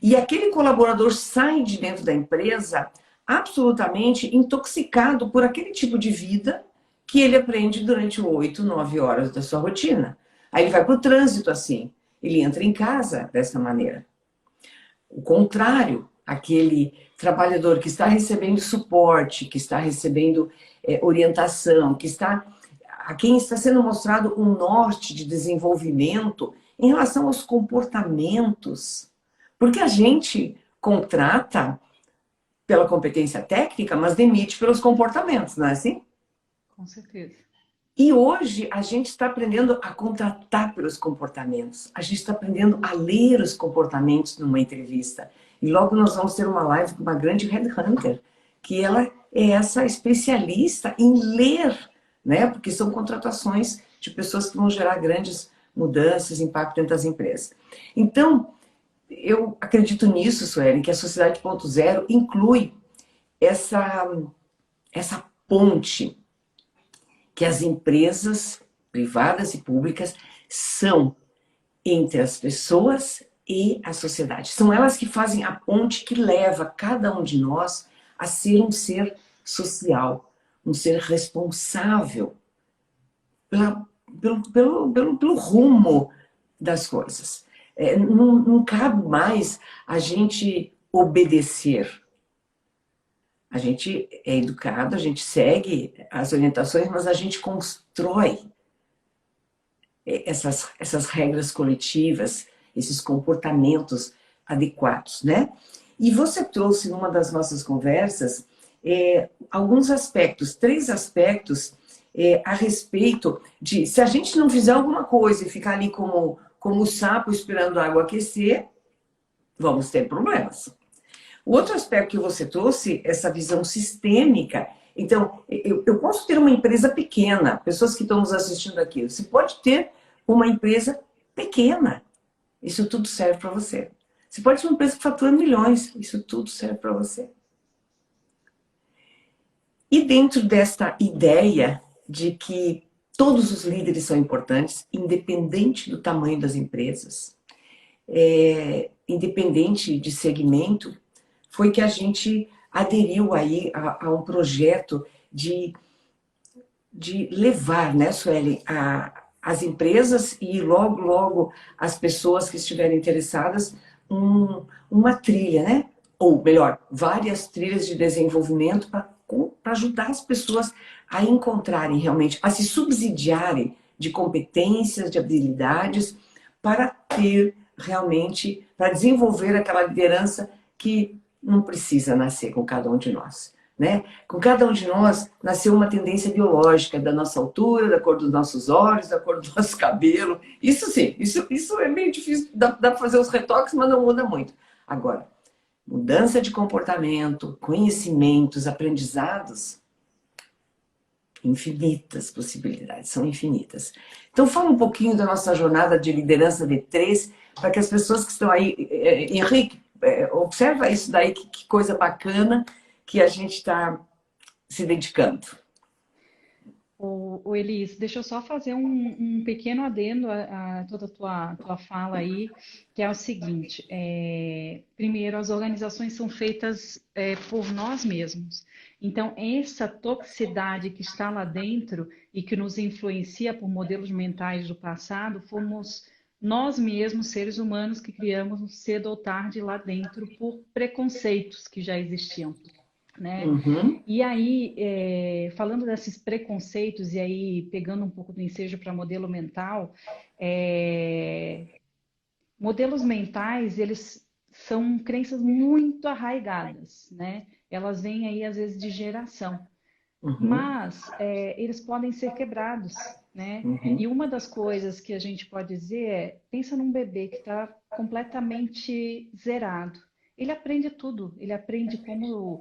E aquele colaborador sai de dentro da empresa absolutamente intoxicado por aquele tipo de vida que ele aprende durante 8, 9 horas da sua rotina. Aí ele vai para o trânsito assim, ele entra em casa dessa maneira. O contrário, aquele trabalhador que está recebendo suporte, que está recebendo orientação, a quem está sendo mostrado um norte de desenvolvimento em relação aos comportamentos. Porque a gente contrata pela competência técnica, mas demite pelos comportamentos, não é assim? Com certeza. E hoje a gente está aprendendo a contratar pelos comportamentos. A gente está aprendendo a ler os comportamentos numa entrevista. E logo nós vamos ter uma live com uma grande headhunter, que ela é essa especialista em ler, né? Porque são contratações de pessoas que vão gerar grandes mudanças, impacto dentro das empresas. Então, eu acredito nisso, Suelen, que a Sociedade 0.0 inclui essa ponte que as empresas privadas e públicas são entre as pessoas e a sociedade. São elas que fazem a ponte que leva cada um de nós a ser um ser social, um ser responsável pelo rumo das coisas. Não cabe mais a gente obedecer. A gente é educado, a gente segue as orientações, mas a gente constrói essas regras coletivas, esses comportamentos adequados, né? E você trouxe numa das nossas conversas alguns aspectos, 3 aspectos a respeito de se a gente não fizer alguma coisa e ficar ali como o sapo esperando a água aquecer, vamos ter problemas. O outro aspecto que você trouxe, essa visão sistêmica. Então, eu posso ter uma empresa pequena, pessoas que estão nos assistindo aqui, você pode ter uma empresa pequena, isso tudo serve para você. Você pode ter uma empresa que fatura milhões, isso tudo serve para você. E dentro desta ideia de que todos os líderes são importantes, independente do tamanho das empresas, independente de segmento, foi que a gente aderiu aí a um projeto de levar, né, Sueli, as empresas e logo as pessoas que estiverem interessadas uma trilha, né? Ou melhor, várias trilhas de desenvolvimento para ajudar as pessoas a encontrarem realmente, a se subsidiarem de competências, de habilidades, para ter realmente, para desenvolver aquela liderança que não precisa nascer com cada um de nós. Né? Com cada um de nós nasceu uma tendência biológica da nossa altura, da cor dos nossos olhos, da cor do nosso cabelo. Isso sim, isso é meio difícil, dá para fazer os retoques, mas não muda muito. Agora, mudança de comportamento, conhecimentos, aprendizados, infinitas possibilidades, são infinitas. Então fala um pouquinho da nossa jornada de liderança V3, para que as pessoas que estão aí, Henrique, observa isso daí, que coisa bacana que a gente está se dedicando. O Elis, deixa eu só fazer um pequeno adendo a toda a tua fala aí, que é o seguinte: primeiro, as organizações são feitas por nós mesmos. Então, essa toxicidade que está lá dentro e que nos influencia por modelos mentais do passado, fomos nós mesmos, seres humanos, que criamos cedo ou tarde lá dentro por preconceitos que já existiam. Né? Uhum. E aí, falando desses preconceitos, e aí pegando um pouco do ensejo para modelo mental, modelos mentais, eles são crenças muito arraigadas, né? Elas vêm aí, às vezes, de geração. Uhum. Mas eles podem ser quebrados, né? Uhum. E uma das coisas que a gente pode dizer pensa num bebê que está completamente zerado. Ele aprende tudo, ele aprende como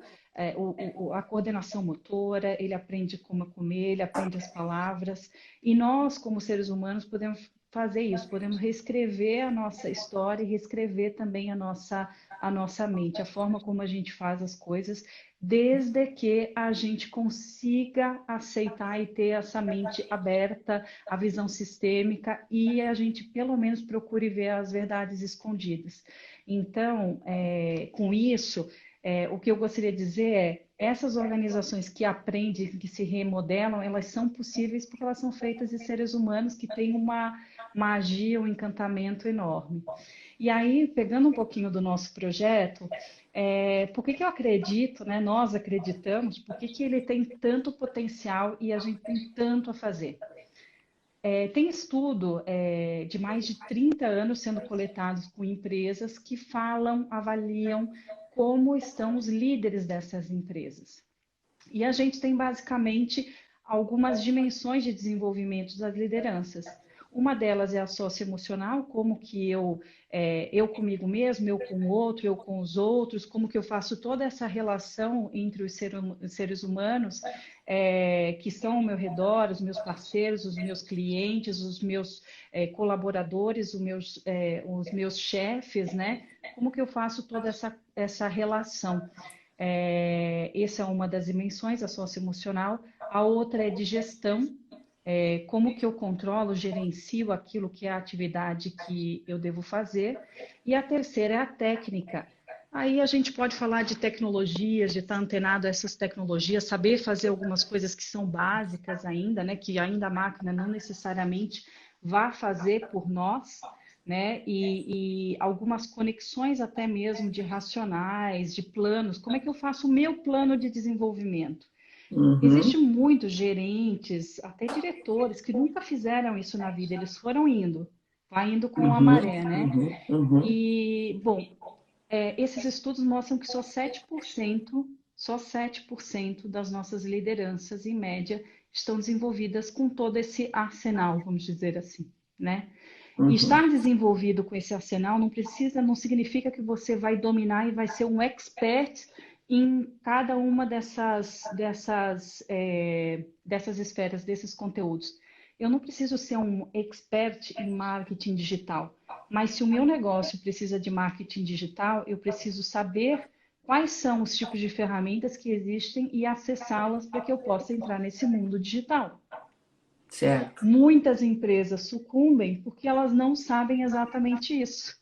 a coordenação motora, ele aprende como comer, ele aprende as palavras. E nós, como seres humanos, podemos fazer isso, podemos reescrever a nossa história e reescrever também a nossa mente, a forma como a gente faz as coisas, desde que a gente consiga aceitar e ter essa mente aberta, a visão sistêmica e a gente pelo menos procure ver as verdades escondidas. Então, com isso, o que eu gostaria de dizer essas organizações que aprendem, que se remodelam, elas são possíveis porque elas são feitas de seres humanos que têm uma magia, um encantamento enorme. E aí, pegando um pouquinho do nosso projeto, por que eu acredito, né? Nós acreditamos, por que ele tem tanto potencial e a gente tem tanto a fazer? Tem estudo de mais de 30 anos sendo coletados com empresas que falam, avaliam como estão os líderes dessas empresas. E a gente tem basicamente algumas dimensões de desenvolvimento das lideranças. Uma delas é a socioemocional, como que eu comigo mesmo, eu com o outro, eu com os outros, como que eu faço toda essa relação entre os seres humanos que estão ao meu redor, os meus parceiros, os meus clientes, os meus colaboradores, os meus chefes, né? Como que eu faço toda essa relação? Essa é uma das dimensões, a socioemocional. A outra é de gestão, como que eu controlo, gerencio aquilo que é a atividade que eu devo fazer. E a terceira é a técnica. Aí a gente pode falar de tecnologias, de estar antenado a essas tecnologias, saber fazer algumas coisas que são básicas ainda, né? Que ainda a máquina não necessariamente vá fazer por nós, né? E algumas conexões até mesmo de racionais, de planos. Como é que eu faço o meu plano de desenvolvimento? Uhum. Existem muitos gerentes, até diretores, que nunca fizeram isso na vida, eles foram indo, vai indo com a Uhum. maré, né? Uhum. Uhum. E, bom, esses estudos mostram que só 7% só 7% das nossas lideranças, em média, estão desenvolvidas com todo esse arsenal, vamos dizer assim, né? E Uhum. estar desenvolvido com esse arsenal não significa que você vai dominar e vai ser um expert em cada uma dessas esferas, desses conteúdos. Eu não preciso ser um expert em marketing digital, mas se o meu negócio precisa de marketing digital, eu preciso saber quais são os tipos de ferramentas que existem e acessá-las para que eu possa entrar nesse mundo digital. Certo. Muitas empresas sucumbem porque elas não sabem exatamente isso.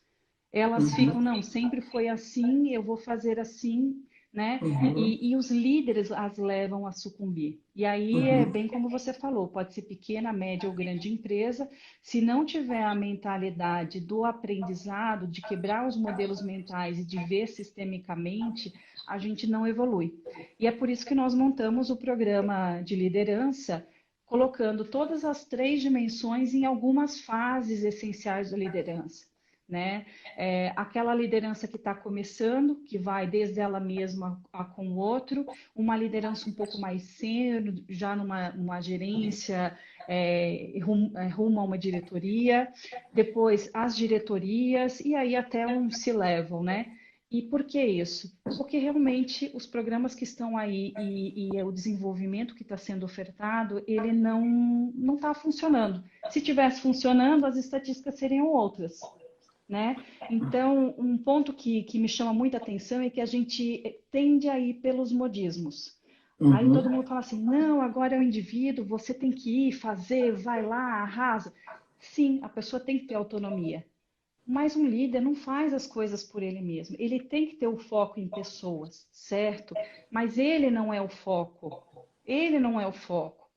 Elas ficam, Uhum. não, sempre foi assim, eu vou fazer assim, né? Uhum. E os líderes as levam a sucumbir. E aí é Uhum. bem como você falou, pode ser pequena, média ou grande empresa, se não tiver a mentalidade do aprendizado, de quebrar os modelos mentais e de ver sistemicamente, a gente não evolui. E é por isso que nós montamos o programa de liderança, colocando todas as três dimensões em algumas fases essenciais da liderança, né? Aquela liderança que está começando, que vai desde ela mesma com o outro, uma liderança um pouco mais sênior, já numa gerência, rumo a uma diretoria, depois as diretorias, e aí até um C-level, né? E por que isso? Porque realmente os programas que estão aí e o desenvolvimento que está sendo ofertado, ele não está funcionando. Se tivesse funcionando, as estatísticas seriam outras, né? Então, um ponto que me chama muita atenção é que a gente tende a ir pelos modismos. Aí todo Uhum. mundo fala assim, não, agora é o indivíduo, você tem que ir, fazer, vai lá, arrasa. Sim, a pessoa tem que ter autonomia. Mas um líder não faz as coisas por ele mesmo. Ele tem que ter o foco em pessoas, certo? Mas ele não é o foco. Ele não é o foco.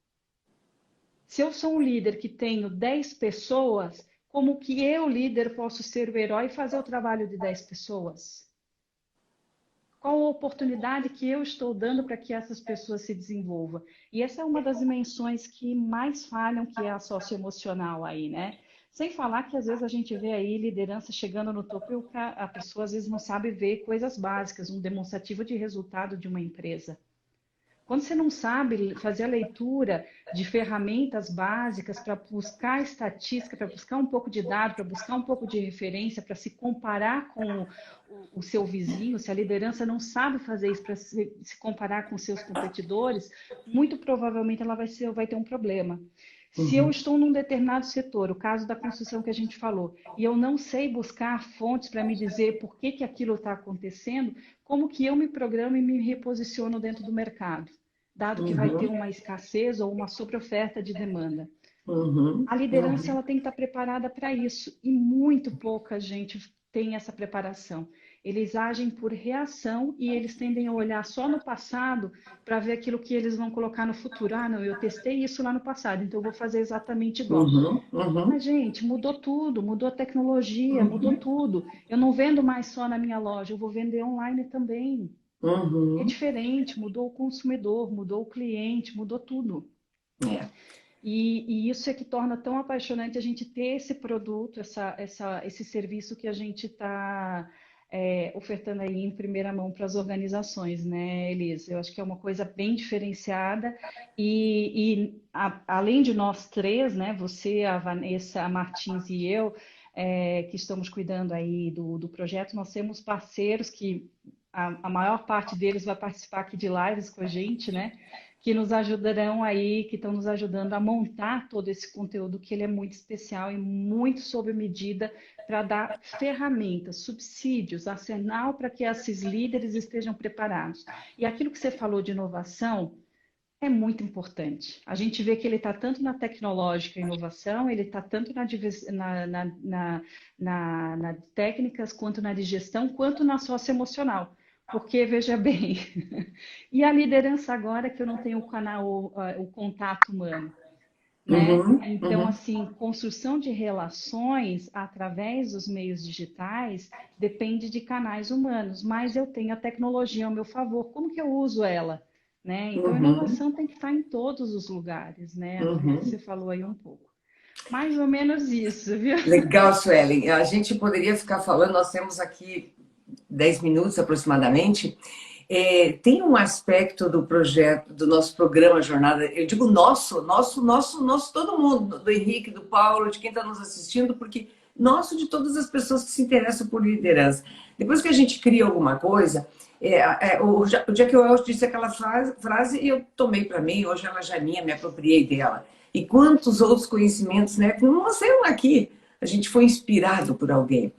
Se eu sou um líder que tenho 10 pessoas, como que eu, líder, posso ser o herói e fazer o trabalho de 10 pessoas? Qual a oportunidade que eu estou dando para que essas pessoas se desenvolvam? E essa é uma das dimensões que mais falham, que é a socioemocional aí, né? Sem falar que às vezes a gente vê aí liderança chegando no topo e a pessoa às vezes não sabe ver coisas básicas, um demonstrativo de resultado de uma empresa. Quando você não sabe fazer a leitura de ferramentas básicas para buscar estatística, para buscar um pouco de dado, para buscar um pouco de referência, para se comparar com o seu vizinho, se a liderança não sabe fazer isso para se comparar com seus competidores, muito provavelmente ela vai ter um problema. Se eu Uhum. estou num determinado setor, o caso da construção que a gente falou, e eu não sei buscar fontes para me dizer por que aquilo está acontecendo, como que eu me programo e me reposiciono dentro do mercado, dado que vai ter Uhum. uma escassez ou uma sobreoferta de demanda. Uhum. A liderança Uhum. ela tem que estar preparada para isso e muito pouca gente tem essa preparação. Eles agem por reação e eles tendem a olhar só no passado para ver aquilo que eles vão colocar no futuro. Ah, não, eu testei isso lá no passado, então eu vou fazer exatamente igual. Uhum. Uhum. Mas, gente, mudou tudo, mudou a tecnologia, mudou Uhum. tudo. Eu não vendo mais só na minha loja, eu vou vender online também. É Uhum. diferente, mudou o consumidor, mudou o cliente, mudou tudo. É. E isso é que torna tão apaixonante a gente ter esse produto, esse serviço que a gente está ofertando aí em primeira mão para as organizações, né, Elisa? Eu acho que é uma coisa bem diferenciada além de nós três, né, você, a Vanessa, a Martins e eu, que estamos cuidando aí do projeto, nós temos parceiros que a maior parte deles vai participar aqui de lives com a gente, né? Que nos ajudarão aí, que estão nos ajudando a montar todo esse conteúdo, que ele é muito especial e muito sob medida para dar ferramentas, subsídios, arsenal para que esses líderes estejam preparados. E aquilo que você falou de inovação é muito importante. A gente vê que ele está tanto na tecnológica inovação, ele está tanto na técnicas, quanto na digestão, quanto na socioemocional. Porque, veja bem, e a liderança agora que eu não tenho o contato humano, né? Uhum. Então, Uhum. assim, construção de relações através dos meios digitais depende de canais humanos, mas eu tenho a tecnologia ao meu favor, como que eu uso ela? Né? Então, a Uhum. inovação tem que estar em todos os lugares, né? Como você Uhum. falou aí um pouco. Mais ou menos isso, viu? Legal, Suelen. A gente poderia ficar falando, nós temos aqui 10 minutos aproximadamente. Tem um aspecto do projeto, do nosso programa Jornada, eu digo nosso, todo mundo, do Henrique, do Paulo, de quem está nos assistindo, porque nosso de todas as pessoas que se interessam por liderança. Depois que a gente cria alguma coisa, o Jack Welch disse aquela frase e eu tomei para mim, hoje ela já é minha, me apropriei dela. E quantos outros conhecimentos, né, que não nasceram aqui. A gente foi inspirado por alguém.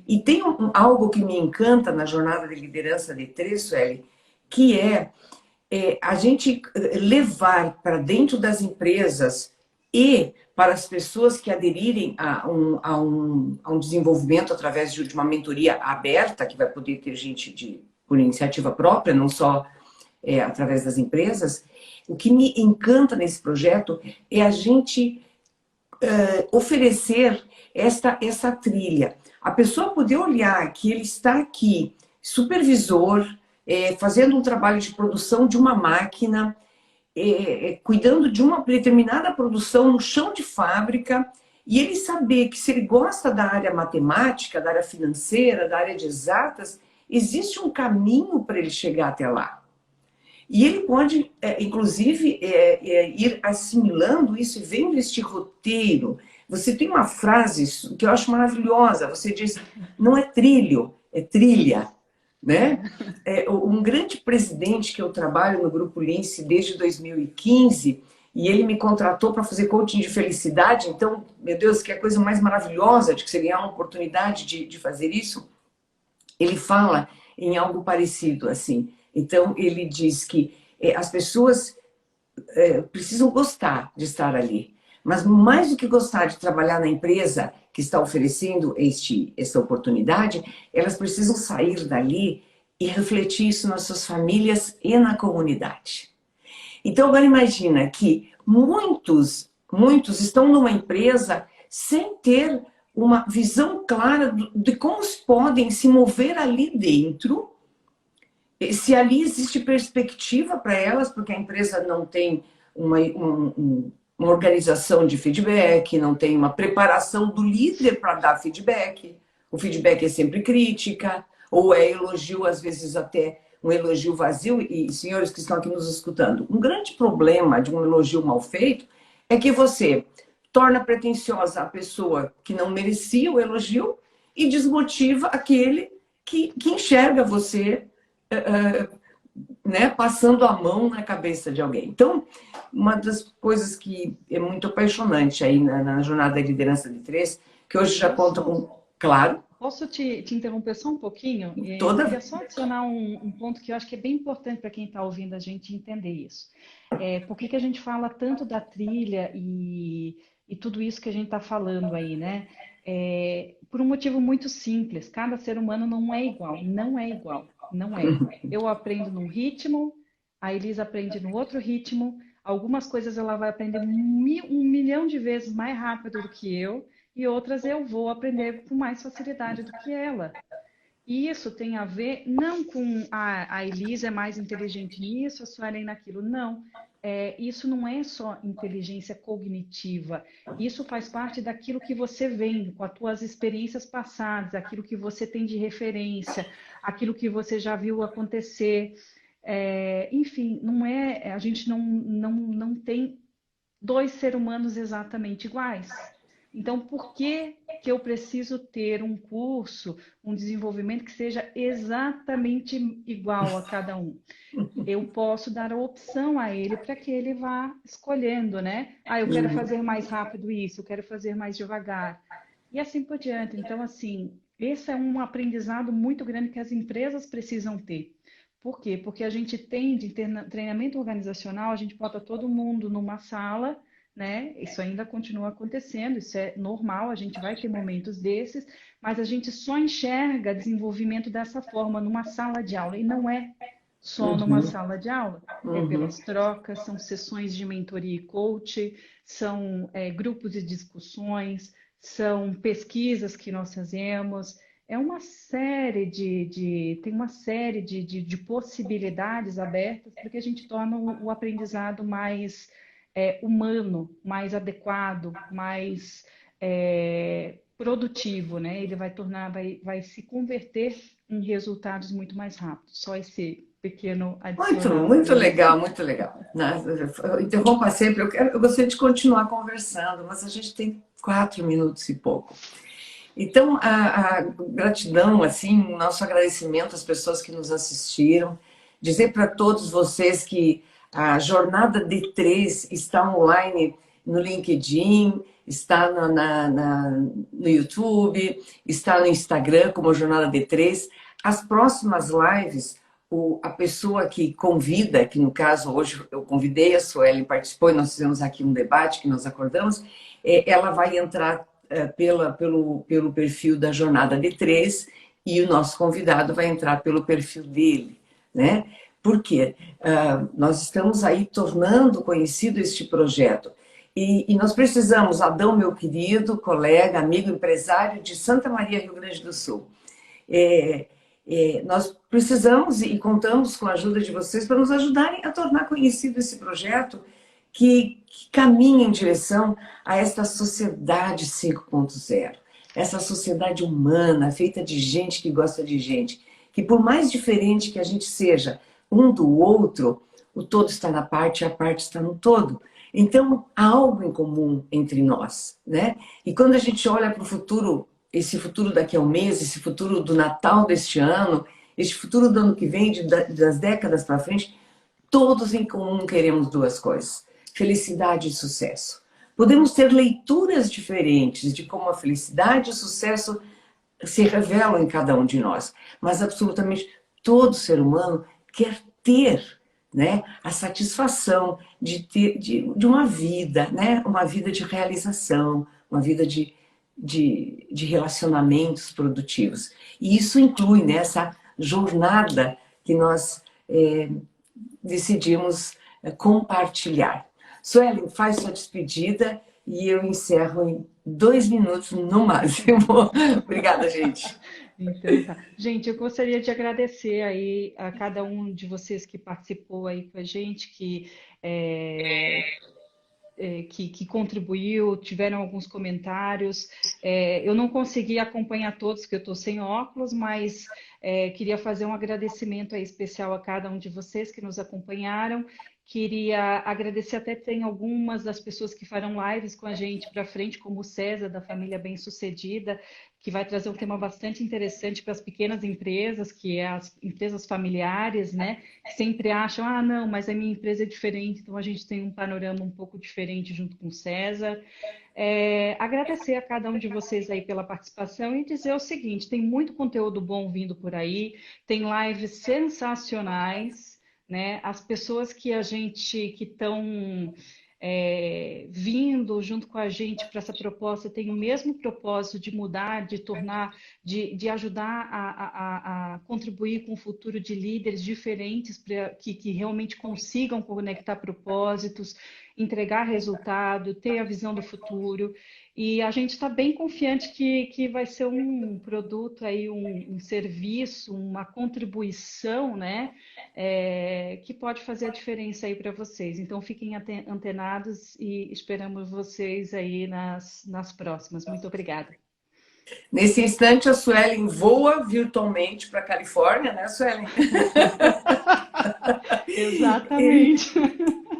E tem algo que me encanta na jornada de liderança de três, Sueli, que a gente levar para dentro das empresas e para as pessoas que aderirem a um desenvolvimento através de uma mentoria aberta, que vai poder ter gente por iniciativa própria, não só através das empresas. O que me encanta nesse projeto é a gente oferecer essa trilha. A pessoa poder olhar que ele está aqui, supervisor, fazendo um trabalho de produção de uma máquina, cuidando de uma determinada produção no chão de fábrica, e ele saber que se ele gosta da área matemática, da área financeira, da área de exatas, existe um caminho para ele chegar até lá. E ele pode, inclusive, ir assimilando isso e vendo este roteiro. Você tem uma frase que eu acho maravilhosa. Você diz, não é trilho, é trilha. Né? Um grande presidente que eu trabalho no Grupo Lince desde 2015, e ele me contratou para fazer coaching de felicidade. Então, meu Deus, que é a coisa mais maravilhosa de que você ganhar uma oportunidade de fazer isso. Ele fala em algo parecido, assim. Então, ele diz que as pessoas precisam gostar de estar ali. Mas mais do que gostar de trabalhar na empresa que está oferecendo essa oportunidade, elas precisam sair dali e refletir isso nas suas famílias e na comunidade. Então, agora imagina que muitos estão numa empresa sem ter uma visão clara de como podem se mover ali dentro, se ali existe perspectiva para elas, porque a empresa não tem uma organização de feedback, não tem uma preparação do líder para dar feedback. O feedback é sempre crítica, ou é elogio, às vezes até um elogio vazio. E, senhores que estão aqui nos escutando, um grande problema de um elogio mal feito é que você torna pretensiosa a pessoa que não merecia o elogio e desmotiva aquele que enxerga você né, passando a mão na cabeça de alguém. Então, uma das coisas que é muito apaixonante aí na jornada da liderança de três, que hoje já conta com, claro, Posso te interromper só um pouquinho? Eu toda. queria só adicionar um ponto que eu acho que é bem importante para quem está ouvindo a gente entender isso. Por que que a gente fala tanto da trilha e tudo isso que a gente está falando aí, né? Por um motivo muito simples. Cada ser humano não é igual. Não é igual. Não é. Eu aprendo num ritmo, a Elisa aprende no outro ritmo. Algumas coisas ela vai aprender um milhão de vezes mais rápido do que eu, e outras eu vou aprender com mais facilidade do que ela. E isso tem a ver não com a Elisa é mais inteligente nisso, a Suelen naquilo, não. Isso não é só inteligência cognitiva, isso faz parte daquilo que você vem, com as tuas experiências passadas, aquilo que você tem de referência, aquilo que você já viu acontecer. Enfim, a gente não tem dois seres humanos exatamente iguais. Então, por que que eu preciso ter um curso, um desenvolvimento que seja exatamente igual a cada um? Eu posso dar a opção a ele para que ele vá escolhendo, né? Ah, eu quero fazer mais rápido isso, eu quero fazer mais devagar. E assim por diante. Então, assim, esse é um aprendizado muito grande que as empresas precisam ter. Por quê? Porque a gente tem de treinamento organizacional, a gente bota todo mundo numa sala, né? Isso ainda continua acontecendo, isso é normal, a gente vai ter momentos desses, mas a gente só enxerga desenvolvimento dessa forma, numa sala de aula, e não é só numa sala de aula, é pelas trocas, são sessões de mentoria e coach, são grupos de discussões, são pesquisas que nós fazemos, é uma série tem uma série de possibilidades abertas para que a gente torne o aprendizado mais humano, mais adequado, mais produtivo, né? Ele vai se converter em resultados muito mais rápidos. Só esse pequeno Muito, adicional muito para você. legal, muito legal. Eu interrompa sempre, eu gostaria de continuar conversando, mas a gente tem 4 minutos e pouco. Então, a gratidão, assim, nosso agradecimento às pessoas que nos assistiram, dizer para todos vocês que a jornada D3 está online no LinkedIn, está no YouTube, está no Instagram como Jornada D3. As próximas lives, a pessoa que convida, que no caso hoje eu convidei, a Sueli participou e nós fizemos aqui um debate que nós acordamos, ela vai entrar pelo perfil da Jornada D3 e o nosso convidado vai entrar pelo perfil dele, né? Por quê? Nós estamos aí tornando conhecido este projeto. E nós precisamos, Adão, meu querido colega, amigo, empresário de Santa Maria, Rio Grande do Sul, nós precisamos e contamos com a ajuda de vocês para nos ajudarem a tornar conhecido esse projeto que caminha em direção a esta sociedade 5.0, essa sociedade humana, feita de gente que gosta de gente, que por mais diferente que a gente seja um do outro, o todo está na parte e a parte está no todo. Então, há algo em comum entre nós, né? E quando a gente olha para o futuro, esse futuro daqui a um mês, esse futuro do Natal deste ano, esse futuro do ano que vem, das décadas para frente, todos em comum queremos duas coisas: felicidade e sucesso. Podemos ter leituras diferentes de como a felicidade e o sucesso se revelam em cada um de nós, mas absolutamente todo ser humano quer ter, né, a satisfação de uma vida, né, uma vida de realização, uma vida de relacionamentos produtivos. E isso inclui nessa jornada que nós decidimos compartilhar. Suelen, faz sua despedida e eu encerro em 2 minutos no máximo. Obrigada, gente. Então, tá. Gente, eu gostaria de agradecer aí a cada um de vocês que participou aí com a gente, é, que contribuiu, tiveram alguns comentários. Eu não consegui acompanhar todos, porque eu estou sem óculos, mas queria fazer um agradecimento aí especial a cada um de vocês que nos acompanharam. Queria agradecer, até tem algumas das pessoas que farão lives com a gente para frente, como o César, da Família Bem-Sucedida, que vai trazer um tema bastante interessante para as pequenas empresas, que é as empresas familiares, né? Que sempre acham, ah, não, mas a minha empresa é diferente, então a gente tem um panorama um pouco diferente junto com o César. Agradecer a cada um de vocês aí pela participação e dizer o seguinte: tem muito conteúdo bom vindo por aí, tem lives sensacionais, né? As pessoas que estão vindo junto com a gente para essa proposta têm o mesmo propósito de mudar, de tornar, de ajudar a contribuir com o futuro de líderes diferentes que realmente consigam conectar propósitos, entregar resultado, ter a visão do futuro. E a gente está bem confiante que vai ser um produto aí, um serviço, uma contribuição, né? Que pode fazer a diferença aí para vocês. Então, fiquem antenados e esperamos vocês aí nas próximas. Muito obrigada. Nesse instante, a Suelen voa virtualmente para a Califórnia, né, Suelen? Exatamente.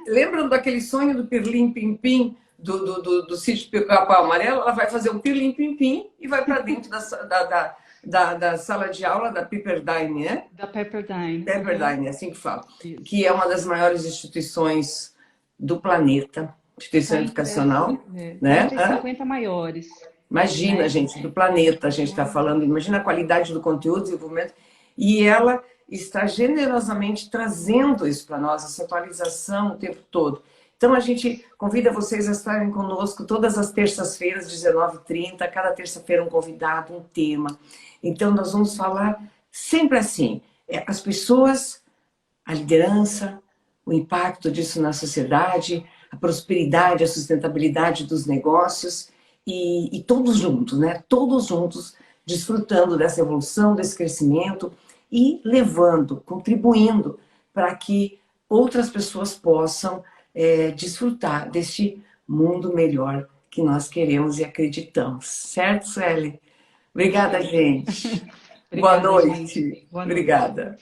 Lembram daquele sonho do Pirlim Pim Pim, do sítio Pica-Pau Amarelo? Ela vai fazer um Pirlim Pim Pim e vai para dentro da sala de aula da Pepperdine, né? Da Pepperdine. Pepperdine, é assim que fala. Isso. Que é uma das maiores instituições do planeta, instituição educacional. Né? Entre as 50 maiores. Imagina, né? gente, do planeta a gente está falando, imagina a qualidade do conteúdo, desenvolvimento, e ela está generosamente trazendo isso para nós, essa atualização o tempo todo. Então a gente convida vocês a estarem conosco todas as terças-feiras, 19h30, cada terça-feira um convidado, um tema. Então nós vamos falar sempre assim, as pessoas, a liderança, o impacto disso na sociedade, a prosperidade, a sustentabilidade dos negócios, e todos juntos, né? Todos juntos, desfrutando dessa evolução, desse crescimento e levando, contribuindo para que outras pessoas possam desfrutar deste mundo melhor que nós queremos e acreditamos. Certo, Sueli? Obrigada, gente. Obrigada, Boa noite. gente. Boa noite. Obrigada.